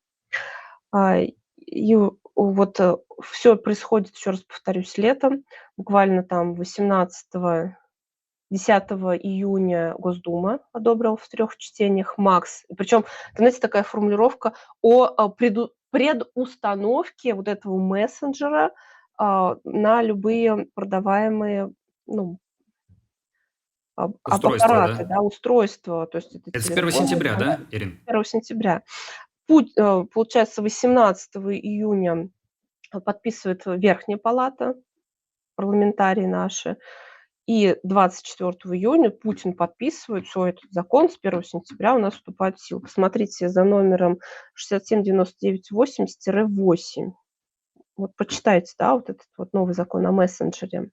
И вот все происходит, еще раз повторюсь, летом. Буквально там 18-10 июня Госдума одобрила в 3 чтениях МАКС. Причем, знаете, такая формулировка о предустановке вот этого мессенджера на любые продаваемые, ну, Устройство, аппараты, да? да, устройства, то есть это Это с 1 телефоны, сентября, да, планшеты, Ирин? 1 сентября. Получается, 18 июня подписывает Верхняя палата, парламентарии наши, и 24 июня Путин подписывает, что этот закон с 1 сентября у нас вступает в силу. Посмотрите за номером 6799-80-8. Вот почитайте, да, вот этот вот новый закон о мессенджере.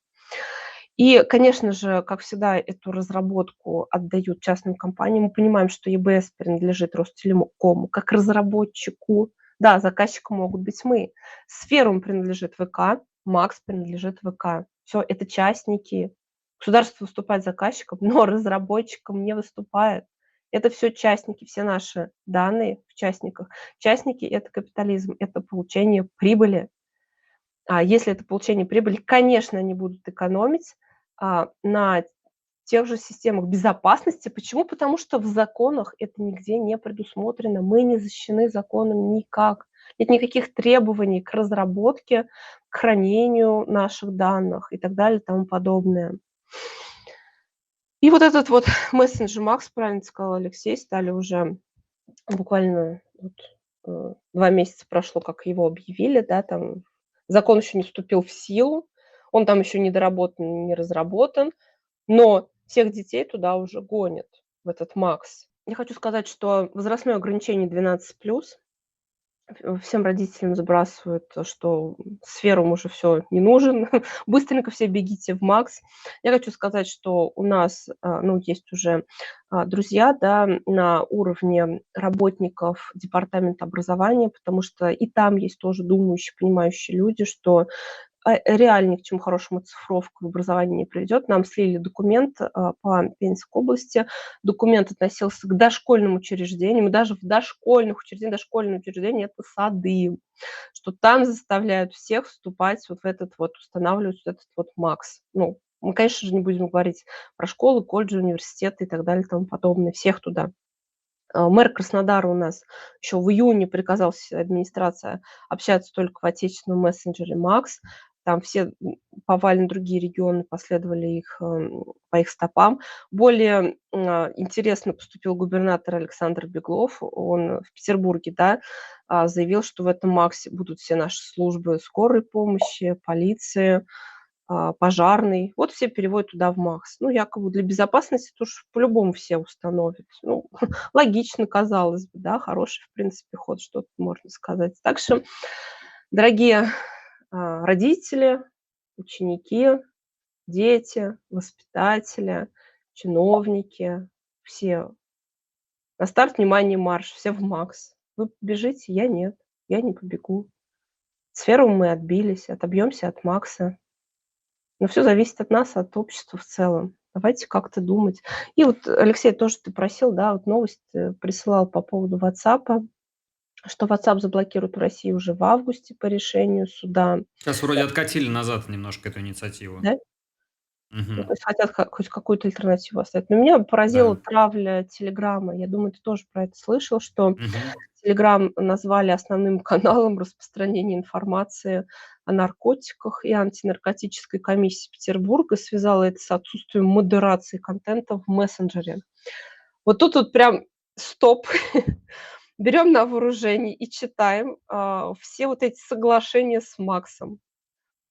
И, конечно же, как всегда, эту разработку отдают частным компаниям. Мы понимаем, что ЕБС принадлежит Ростелекому как разработчику. Да, заказчиком могут быть мы. Сферум принадлежит ВК, Макс принадлежит ВК. Все, это частники. Государство выступает заказчиком, но разработчиком не выступает. Это все частники, все наши данные в частниках. Частники – это капитализм, это получение прибыли. А если это получение прибыли, конечно, они будут экономить на тех же системах безопасности. Почему? Потому что в законах это нигде не предусмотрено. Мы не защищены законом никак. Нет никаких требований к разработке, к хранению наших данных и так далее и тому подобное. И вот этот вот мессенджер Макс, правильно сказал Алексей, стали уже буквально вот, 2 месяца прошло, как его объявили, да, там закон еще не вступил в силу, он там еще не доработан, не разработан, но всех детей туда уже гонят, в этот Макс. Я хочу сказать, что возрастное ограничение 12+. Всем родителям сбрасывают, что сферум уже все не нужен, быстренько все бегите в Макс. Я хочу сказать, что у нас, ну, есть уже друзья, да, на уровне работников департамента образования, потому что и там есть тоже думающие, понимающие люди, что реально ни к чему хорошему цифровка в образовании не приведет. Нам слили документ по Пензенской области. Документ относился к дошкольным учреждениям, и даже в дошкольных учреждениях, дошкольные учреждения – это сады, что там заставляют всех вступать вот в этот вот, устанавливать вот этот вот МАКС. Ну, мы, конечно же, не будем говорить про школы, колледжи, университеты и так далее и тому подобное, всех туда. Мэр Краснодара у нас еще в июне приказал администрация общаться только в отечественном мессенджере МАКС. Там все повально другие регионы последовали их, по их стопам. Более интересно поступил губернатор Александр Беглов. Он в Петербурге, да, заявил, что в этом МАКСе будут все наши службы скорой помощи, полиции, пожарный. Вот все переводят туда в МАКС. Ну, якобы для безопасности тоже по-любому все установят. Ну, логично, казалось бы, да, хороший, в принципе, ход, что тут можно сказать. Так что, дорогие родители, ученики, дети, воспитатели, чиновники, все На старт, внимание, марш, все в макс. Вы побежите, я нет, я не побегу. Сферу мы отбились, отобьемся от макса. Но все зависит от нас, от общества в целом. Давайте как-то думать. И вот, Алексей, тоже ты просил, да, вот новость, присылал по поводу "Ватсапа", что WhatsApp заблокируют в России уже в августе по решению суда, Сейчас вроде откатили назад немножко эту инициативу. да? Ну, Мгм. то есть хотят хоть какую-то альтернативу оставить. Но меня поразила Да. травля "Телеграма". Я думаю, ты тоже про это слышал, что Мгм. "Телеграм" назвали основным каналом распространения информации о наркотиках, и антинаркотическая комиссия Петербурга связала это с отсутствием модерации контента в мессенджере. Вот тут вот прям стоп, берем на вооружение и читаем, все вот эти соглашения с Максом.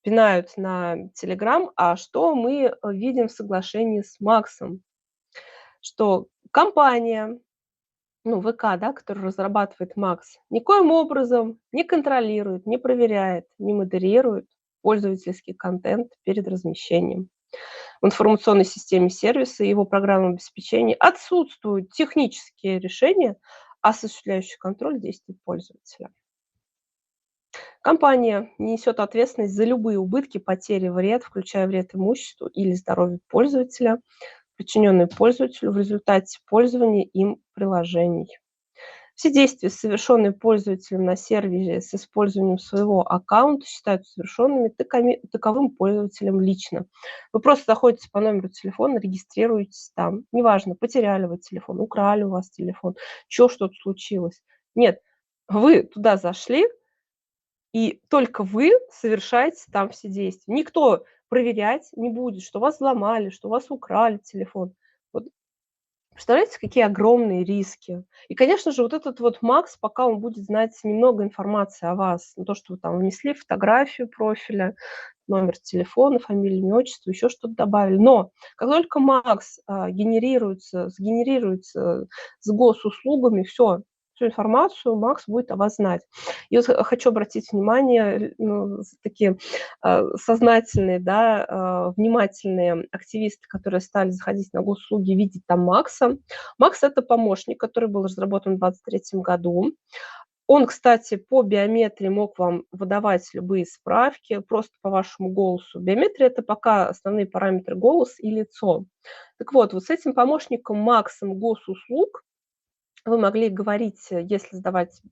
Пинают на "Телеграм", а что мы, видим в соглашении с Максом? Что компания, ну, ВК, да, которая разрабатывает Макс, никоим образом не контролирует, не проверяет, не модерирует пользовательский контент перед размещением. В информационной системе сервиса и его программном обеспечении отсутствуют технические решения, осуществляющие контроль действий пользователя. Компания несет ответственность за любые убытки, потери, вред, включая вред имуществу или здоровью пользователя, причиненные пользователю в результате пользования им приложений. Все действия, совершенные пользователем на сервере с использованием своего аккаунта, считаются совершенными таковым пользователем лично. Вы просто заходите по номеру телефона, регистрируетесь там. Неважно, потеряли вы телефон, украли у вас телефон, еще что-то случилось. Нет, вы туда зашли, и только вы совершаете там все действия. Никто проверять не будет, что вас взломали, что у вас украли телефон. Вот представляете, какие огромные риски? И, конечно же, вот этот вот Макс, пока он будет знать немного информации о вас, то, что вы там внесли фотографию профиля, номер телефона, фамилию, имя, отчество, еще что-то добавили. Но как только Макс сгенерируется с госуслугами, все, всю информацию Макс будет о вас знать. И вот хочу обратить внимание, ну, такие сознательные, да, внимательные активисты, которые стали заходить на госуслуги, видеть там Макса. Макс – это помощник, который был разработан в 2023 году. Он, кстати, по биометрии мог вам выдавать любые справки просто по вашему голосу. Биометрия – это пока основные параметры: голос и лицо. Так вот, вот с этим помощником Максом госуслуг вы могли говорить, если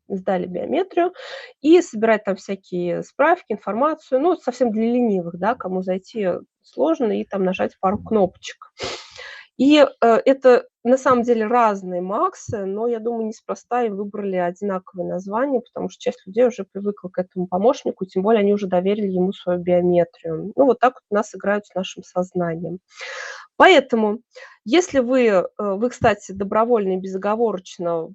сдали биометрию, и собирать там всякие справки, информацию. Ну, совсем для ленивых, да, кому зайти сложно, и там нажать пару кнопочек. И, это на самом деле разные Максы, но я думаю, неспроста им выбрали одинаковое название, потому что часть людей уже привыкла к этому помощнику, тем более они уже доверили ему свою биометрию. Ну, вот так вот у нас играют с нашим сознанием. Поэтому, если вы, кстати, добровольно и безоговорочно,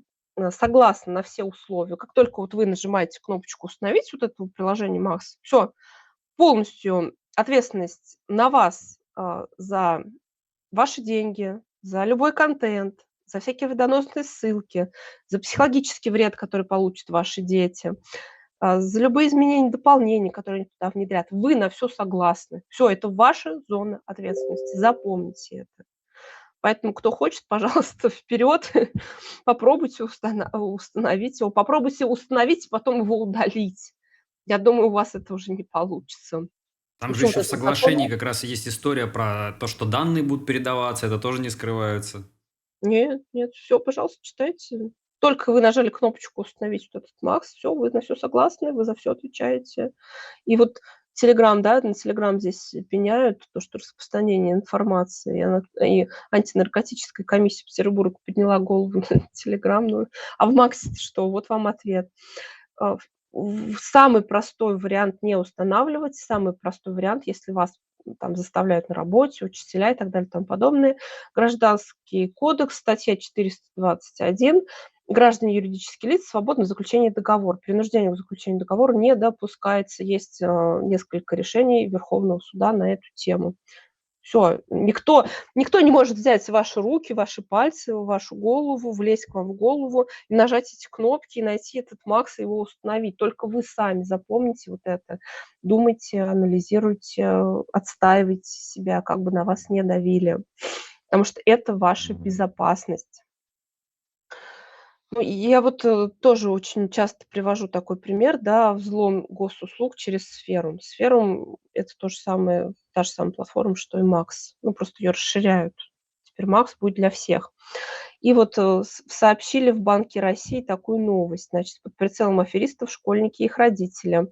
согласны на все условия, как только вот вы нажимаете кнопочку "Установить" вот этого приложения Макс, все, полностью ответственность на вас, за ваши деньги, за любой контент, за всякие вредоносные ссылки, за психологический вред, который получат ваши дети, за любые изменения, дополнения, которые они туда внедрят. Вы на все согласны. Все, это ваша зона ответственности. Запомните это. Поэтому, кто хочет, пожалуйста, вперед, попробуйте установить его, попробуйте установить, потом его удалить. Я думаю, у вас это уже не получится. Там же Еще вот еще в этот закон. соглашении как раз есть история про то, что данные будут передаваться, это тоже не скрывается. Нет, нет, все, пожалуйста, читайте. Только вы нажали кнопочку "Установить вот этот Макс", все, вы на все согласны, вы за все отвечаете. И вот "Телеграм", да, на "Телеграм" здесь пеняют то, что распространение информации, и антинаркотическая комиссия Петербурга подняла голову на "Телеграм". Ну, а в Максе что? Вот вам ответ. А, самый простой вариант не устанавливать, самый простой вариант, если вас там заставляют на работе, учителя и так далее, и тому подобное. Гражданский кодекс, статья 421. Граждане, юридические лица свободны в заключении договора. Принуждение к заключению договора не допускается. Есть несколько решений Верховного суда на эту тему. Все, никто не может взять ваши руки, ваши пальцы, вашу голову, влезть к вам в голову и нажать эти кнопки, и найти этот Макс и его установить. Только вы сами запомните вот это. Думайте, анализируйте, отстаивайте себя, как бы на вас не давили, потому что это ваша безопасность. Я вот тоже очень часто привожу такой пример, да, взлом госуслуг через Сферу. Сферу это то же самое, та же самая платформа, что и Макс. Ну, просто ее расширяют. Теперь Макс будет для всех. И вот сообщили в Банке России такую новость. Значит, под прицелом аферистов школьники и их родители.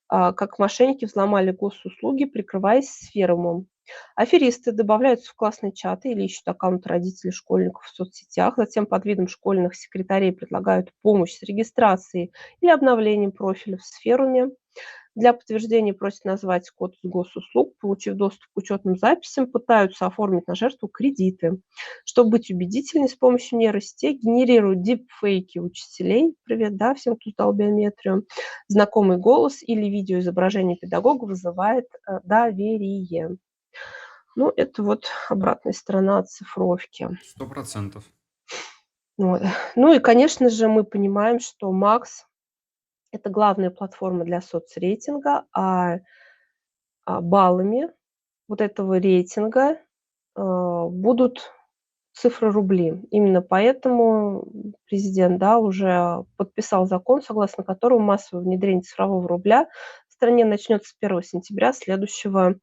Как мошенники взломали госуслуги, прикрываясь сферумом. Аферисты добавляются в классные чаты или ищут аккаунт родителей школьников в соцсетях, затем под видом школьных секретарей предлагают помощь с регистрацией или обновлением профиля в сферуме. Для подтверждения просят назвать код с госуслуг, получив доступ к учетным записям, пытаются оформить на жертву кредиты. Чтобы быть убедительней, с помощью нейросетей генерируют дипфейки учителей. Привет, да, всем, кто сдал биометрию. Знакомый голос или видеоизображение педагога вызывает доверие. Ну, это вот обратная сторона оцифровки. 100%. Вот. Ну и, конечно же, мы понимаем, что Макс– это главная платформа для соцрейтинга, баллами вот этого рейтинга будут цифры рубли. Именно поэтому президент, да, уже подписал закон, согласно которому массовое внедрение цифрового рубля в стране начнется с 1 сентября следующего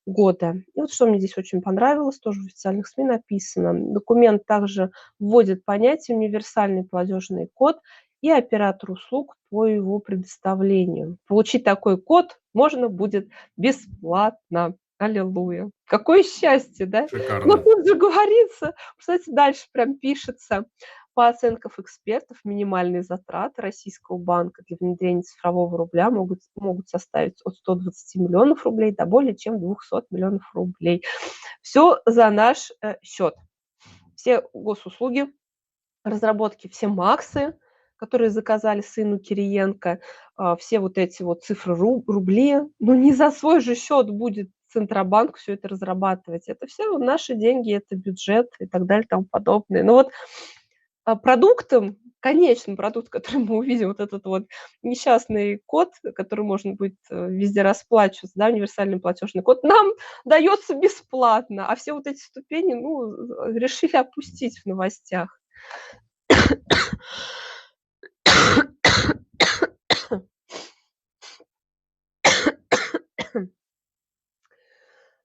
года. И вот что мне здесь очень понравилось, тоже в официальных СМИ написано. Документ также вводит понятие универсальный платежный код и оператор услуг по его предоставлению. Получить такой код можно будет бесплатно. Аллилуйя. Какое счастье, да? Но Шикарно. тут же говорится, кстати, дальше прям пишется, по оценкам экспертов, минимальные затраты Российского банка для внедрения цифрового рубля могут составить от 120 миллионов рублей до более чем 200 миллионов рублей. Все за наш счет. Все госуслуги, разработки, все Максы, которые заказали сыну Кириенко, все вот эти вот цифры рубли, ну не за свой же счет будет Центробанк все это разрабатывать. Это все наши деньги, это бюджет и так далее и тому подобное. Но вот продуктом, конечным продуктом, который мы увидим, вот этот вот несчастный код, который можно будет везде расплачиваться, да, универсальный платежный код, нам дается бесплатно, а все вот эти ступени, ну, решили опустить в новостях.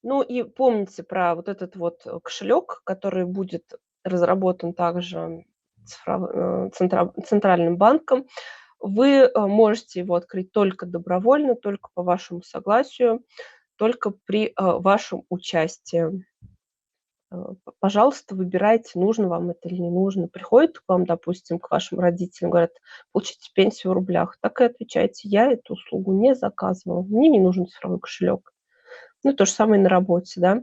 Ну и помните про вот этот вот кошелек, который будет разработан также центральным банком. Вы можете его открыть только добровольно, только по вашему согласию, только при вашем участии. Пожалуйста, выбирайте, нужно вам это или не нужно. Приходят к вам, допустим, к вашим родителям, говорят, получите пенсию в рублях. Так и отвечайте, я эту услугу не заказывал, мне не нужен цифровой кошелек. Ну, то же самое и на работе, да.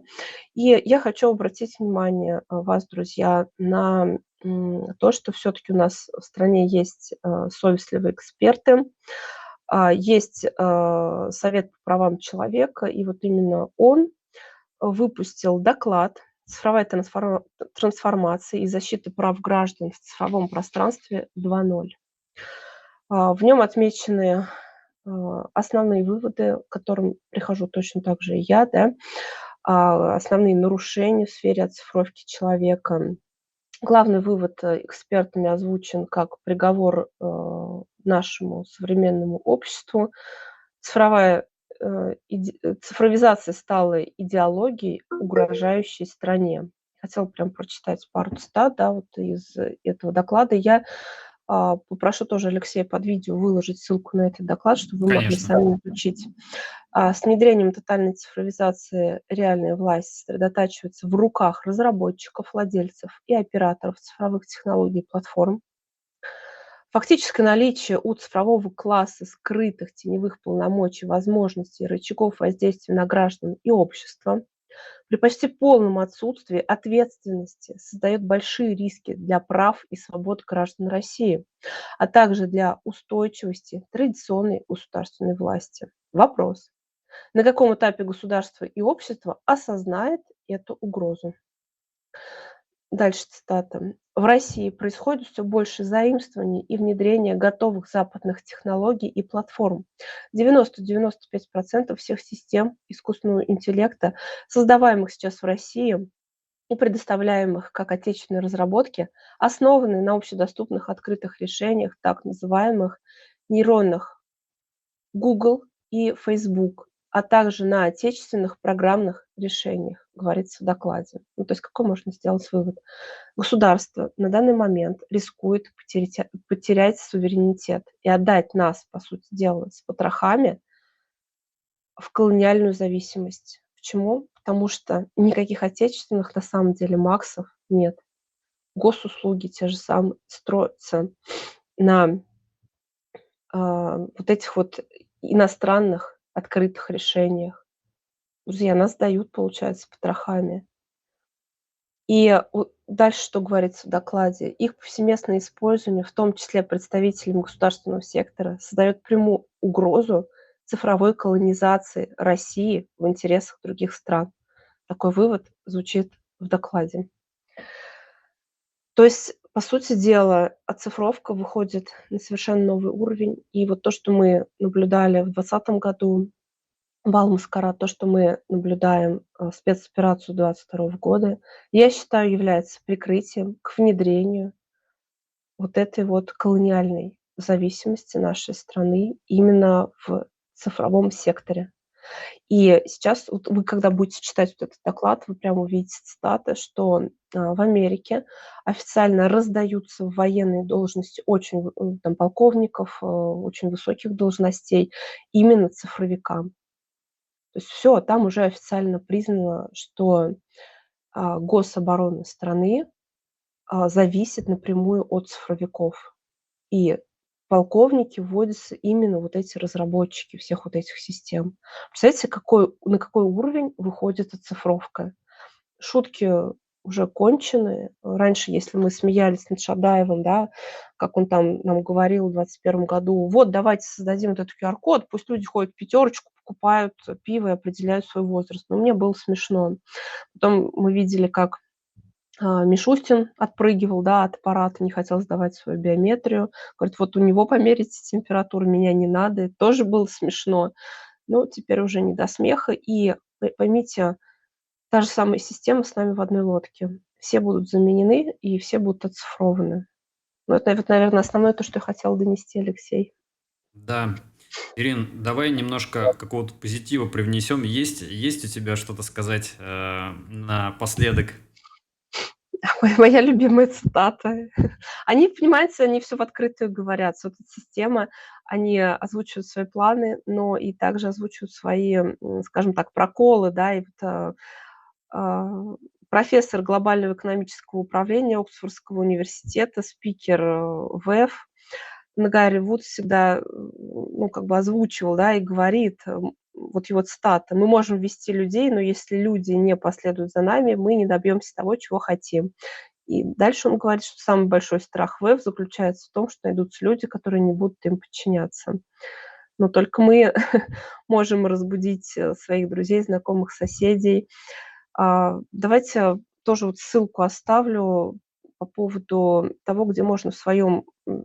И я хочу обратить внимание вас, друзья, на то, что все-таки у нас в стране есть совестливые эксперты, есть Совет по правам человека, и вот именно он выпустил доклад «Цифровая трансформация и защита прав граждан в цифровом пространстве 2.0». В нем отмечены основные выводы, к которым прихожу точно так же и я, да, основные нарушения в сфере оцифровки человека. Главный вывод экспертами озвучен как приговор нашему современному обществу. Цифровизация стала идеологией, угрожающей стране. Хотела прям прочитать пару цитат, да, вот из этого доклада. Я попрошу тоже Алексея под видео выложить ссылку на этот доклад, чтобы вы могли Конечно. сами изучить. С внедрением тотальной цифровизации реальная власть сосредотачивается в руках разработчиков, владельцев и операторов цифровых технологий и платформ. Фактическое наличие у цифрового класса скрытых теневых полномочий, возможностей, рычагов воздействия на граждан и общество при почти полном отсутствии ответственности создает большие риски для прав и свобод граждан России, а также для устойчивости традиционной государственной власти. Вопрос. На каком этапе государство и общество осознает эту угрозу? Дальше цитата. В России происходит все больше заимствований и внедрения готовых западных технологий и платформ. 90-95% всех систем искусственного интеллекта, создаваемых сейчас в России, и предоставляемых как отечественные разработки, основаны на общедоступных открытых решениях, так называемых нейронных Google и Facebook, а также на отечественных программных решениях, говорится в докладе. Ну, то есть какой можно сделать вывод? Государство на данный момент рискует потерять суверенитет и отдать нас, по сути дела, с потрохами в колониальную зависимость. Почему? Потому что никаких отечественных, на самом деле, максов нет. Госуслуги те же самые строятся на вот этих вот иностранных открытых решениях. Друзья, нас дают, получается, потрохами. И дальше что говорится в докладе? Их повсеместное использование, в том числе представителями государственного сектора, создает прямую угрозу цифровой колонизации России в интересах других стран. Такой вывод звучит в докладе. То есть, по сути дела, оцифровка выходит на совершенно новый уровень. И вот то, что мы наблюдали в 2020 году, бал-маскарад, то, что мы наблюдаем, спецоперацию 22 года, я считаю, является прикрытием к внедрению вот этой вот колониальной зависимости нашей страны именно в цифровом секторе. И сейчас вот вы, когда будете читать вот этот доклад, вы прямо увидите цитаты, что, в Америке официально раздаются военные должности очень там полковников, очень высоких должностей именно цифровикам. То есть всё, там уже официально признано, что, гособорона страны, зависит напрямую от цифровиков. И полковники вводятся именно вот эти разработчики всех вот этих систем. Представляете, на какой уровень выходит оцифровка? Шутки уже конченые. Раньше, если мы смеялись над Шадаевым, да, как он там нам говорил в 21 году: "Вот давайте создадим вот этот QR-код, пусть люди ходят в пятерочку, покупают пиво и определяют свой возраст". Но мне было смешно. Потом мы видели, как Мишустин отпрыгивал, да, от аппарата, не хотел сдавать свою биометрию. Говорит: "Вот у него померите температуру, меня не надо". Это тоже было смешно. Но теперь уже не до смеха. И поймите, та же самая система с нами в одной лодке. Все будут заменены и все будут оцифрованы. Ну, это вот, наверное, основное то, что я хотела донести, Алексей. Да. Ирин, давай немножко какого-то позитива привнесем. Есть у тебя что-то сказать напоследок? Ой, моя любимая цитата. Они, понимаете, они все в открытую говорят. Вот эта система, они озвучивают свои планы, но и также озвучивают свои, скажем так, проколы, да. И вот, а, профессор глобального экономического управления Оксфордского университета, спикер, ВЭФ Гарри Вуд всегда, ну, как бы озвучивал, да, и говорит, вот его цитата: "Мы можем ввести людей, но если люди не последуют за нами, мы не добьемся того, чего хотим". И дальше он говорит, что самый большой страх ВЭФ заключается в том, что найдутся люди, которые не будут им подчиняться. Но только мы можем разбудить, своих друзей, знакомых, соседей. Давайте тоже вот ссылку оставлю по поводу того, где можно в своем,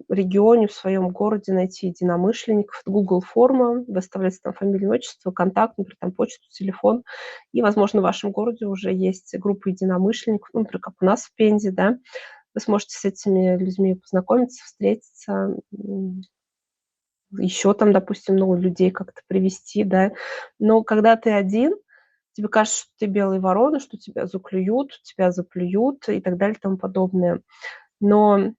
регионе, в своем городе найти единомышленников. Это Google форма, вы оставляете там фамилию, отчество, контакт, например, там почту, телефон. И, возможно, в вашем городе уже есть группа единомышленников, ну, например, как у нас в Пензе, да. Вы сможете с этими людьми познакомиться, встретиться, еще там, допустим, новых людей как-то привести, да. Но когда ты один, тебе кажется, что ты белая ворона, что тебя заклюют, тебя заплюют и так далее, и тому подобное. Но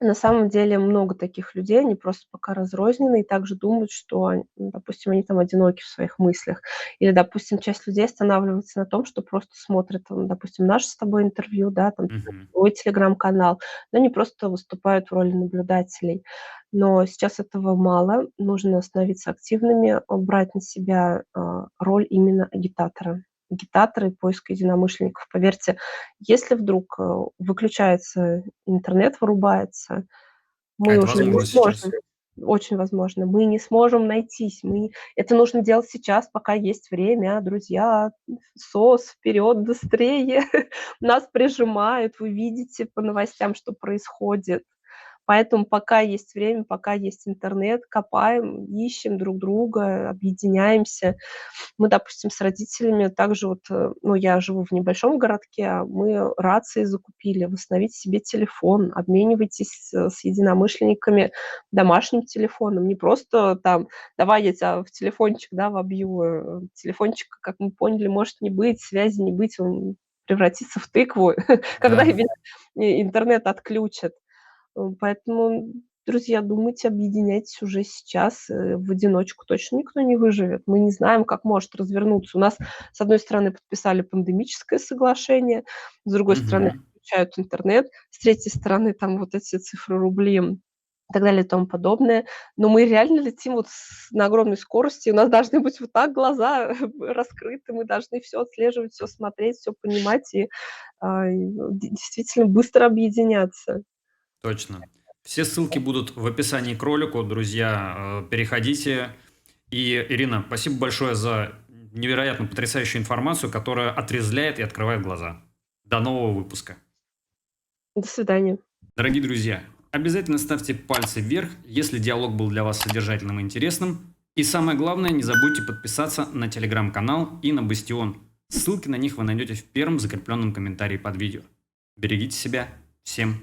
на самом деле много таких людей, они просто пока разрознены и также думают, что, допустим, они там одиноки в своих мыслях. Или, допустим, часть людей останавливается на том, что просто смотрят, допустим, наше с тобой интервью, да, там, Мгм. твой телеграм-канал, но они просто выступают в роли наблюдателей. Но сейчас этого мало, нужно становиться активными, брать на себя роль именно агитатора. Агитатора и поиска единомышленников. Поверьте, если вдруг выключается интернет, вырубается, А мы это уже не возможно сможем, сейчас? очень возможно, мы не сможем найтись. Это нужно делать сейчас, пока есть время, друзья. Вперед, быстрее! Нас прижимают, вы видите по новостям, что происходит. Поэтому пока есть время, пока есть интернет, копаем, ищем друг друга, объединяемся. Мы, допустим, с родителями также вот, ну, я живу в небольшом городке, а мы рации закупили. Восстановите себе телефон, обменивайтесь с единомышленниками домашним телефоном. Не просто там: "Давай я тя в телефончик, да, вобью". Телефончика, как мы поняли, может не быть, связи не быть, он превратится в тыкву, когда Да. интернет отключат. Поэтому, друзья, думайте, объединяйтесь уже сейчас. В одиночку точно никто не выживет. Мы не знаем, как может развернуться. У нас, с одной стороны, подписали пандемическое соглашение, с другой стороны, Мгм. отключают интернет, с третьей стороны, там вот эти цифры рублей и так далее и тому подобное. Но мы реально летим вот на огромной скорости. У нас должны быть вот так глаза раскрыты, мы должны все отслеживать, все смотреть, все понимать и действительно быстро объединяться. Точно. Все ссылки будут в описании к ролику, друзья. Переходите. И, Ирина, спасибо большое за невероятно потрясающую информацию, которая отрезвляет и открывает глаза. До нового выпуска. До свидания. Дорогие друзья, обязательно ставьте пальцы вверх, если диалог был для вас содержательным и интересным. И самое главное, не забудьте подписаться на телеграм-канал и на Бастион. Ссылки на них вы найдете в первом закрепленном комментарии под видео. Берегите себя. Всем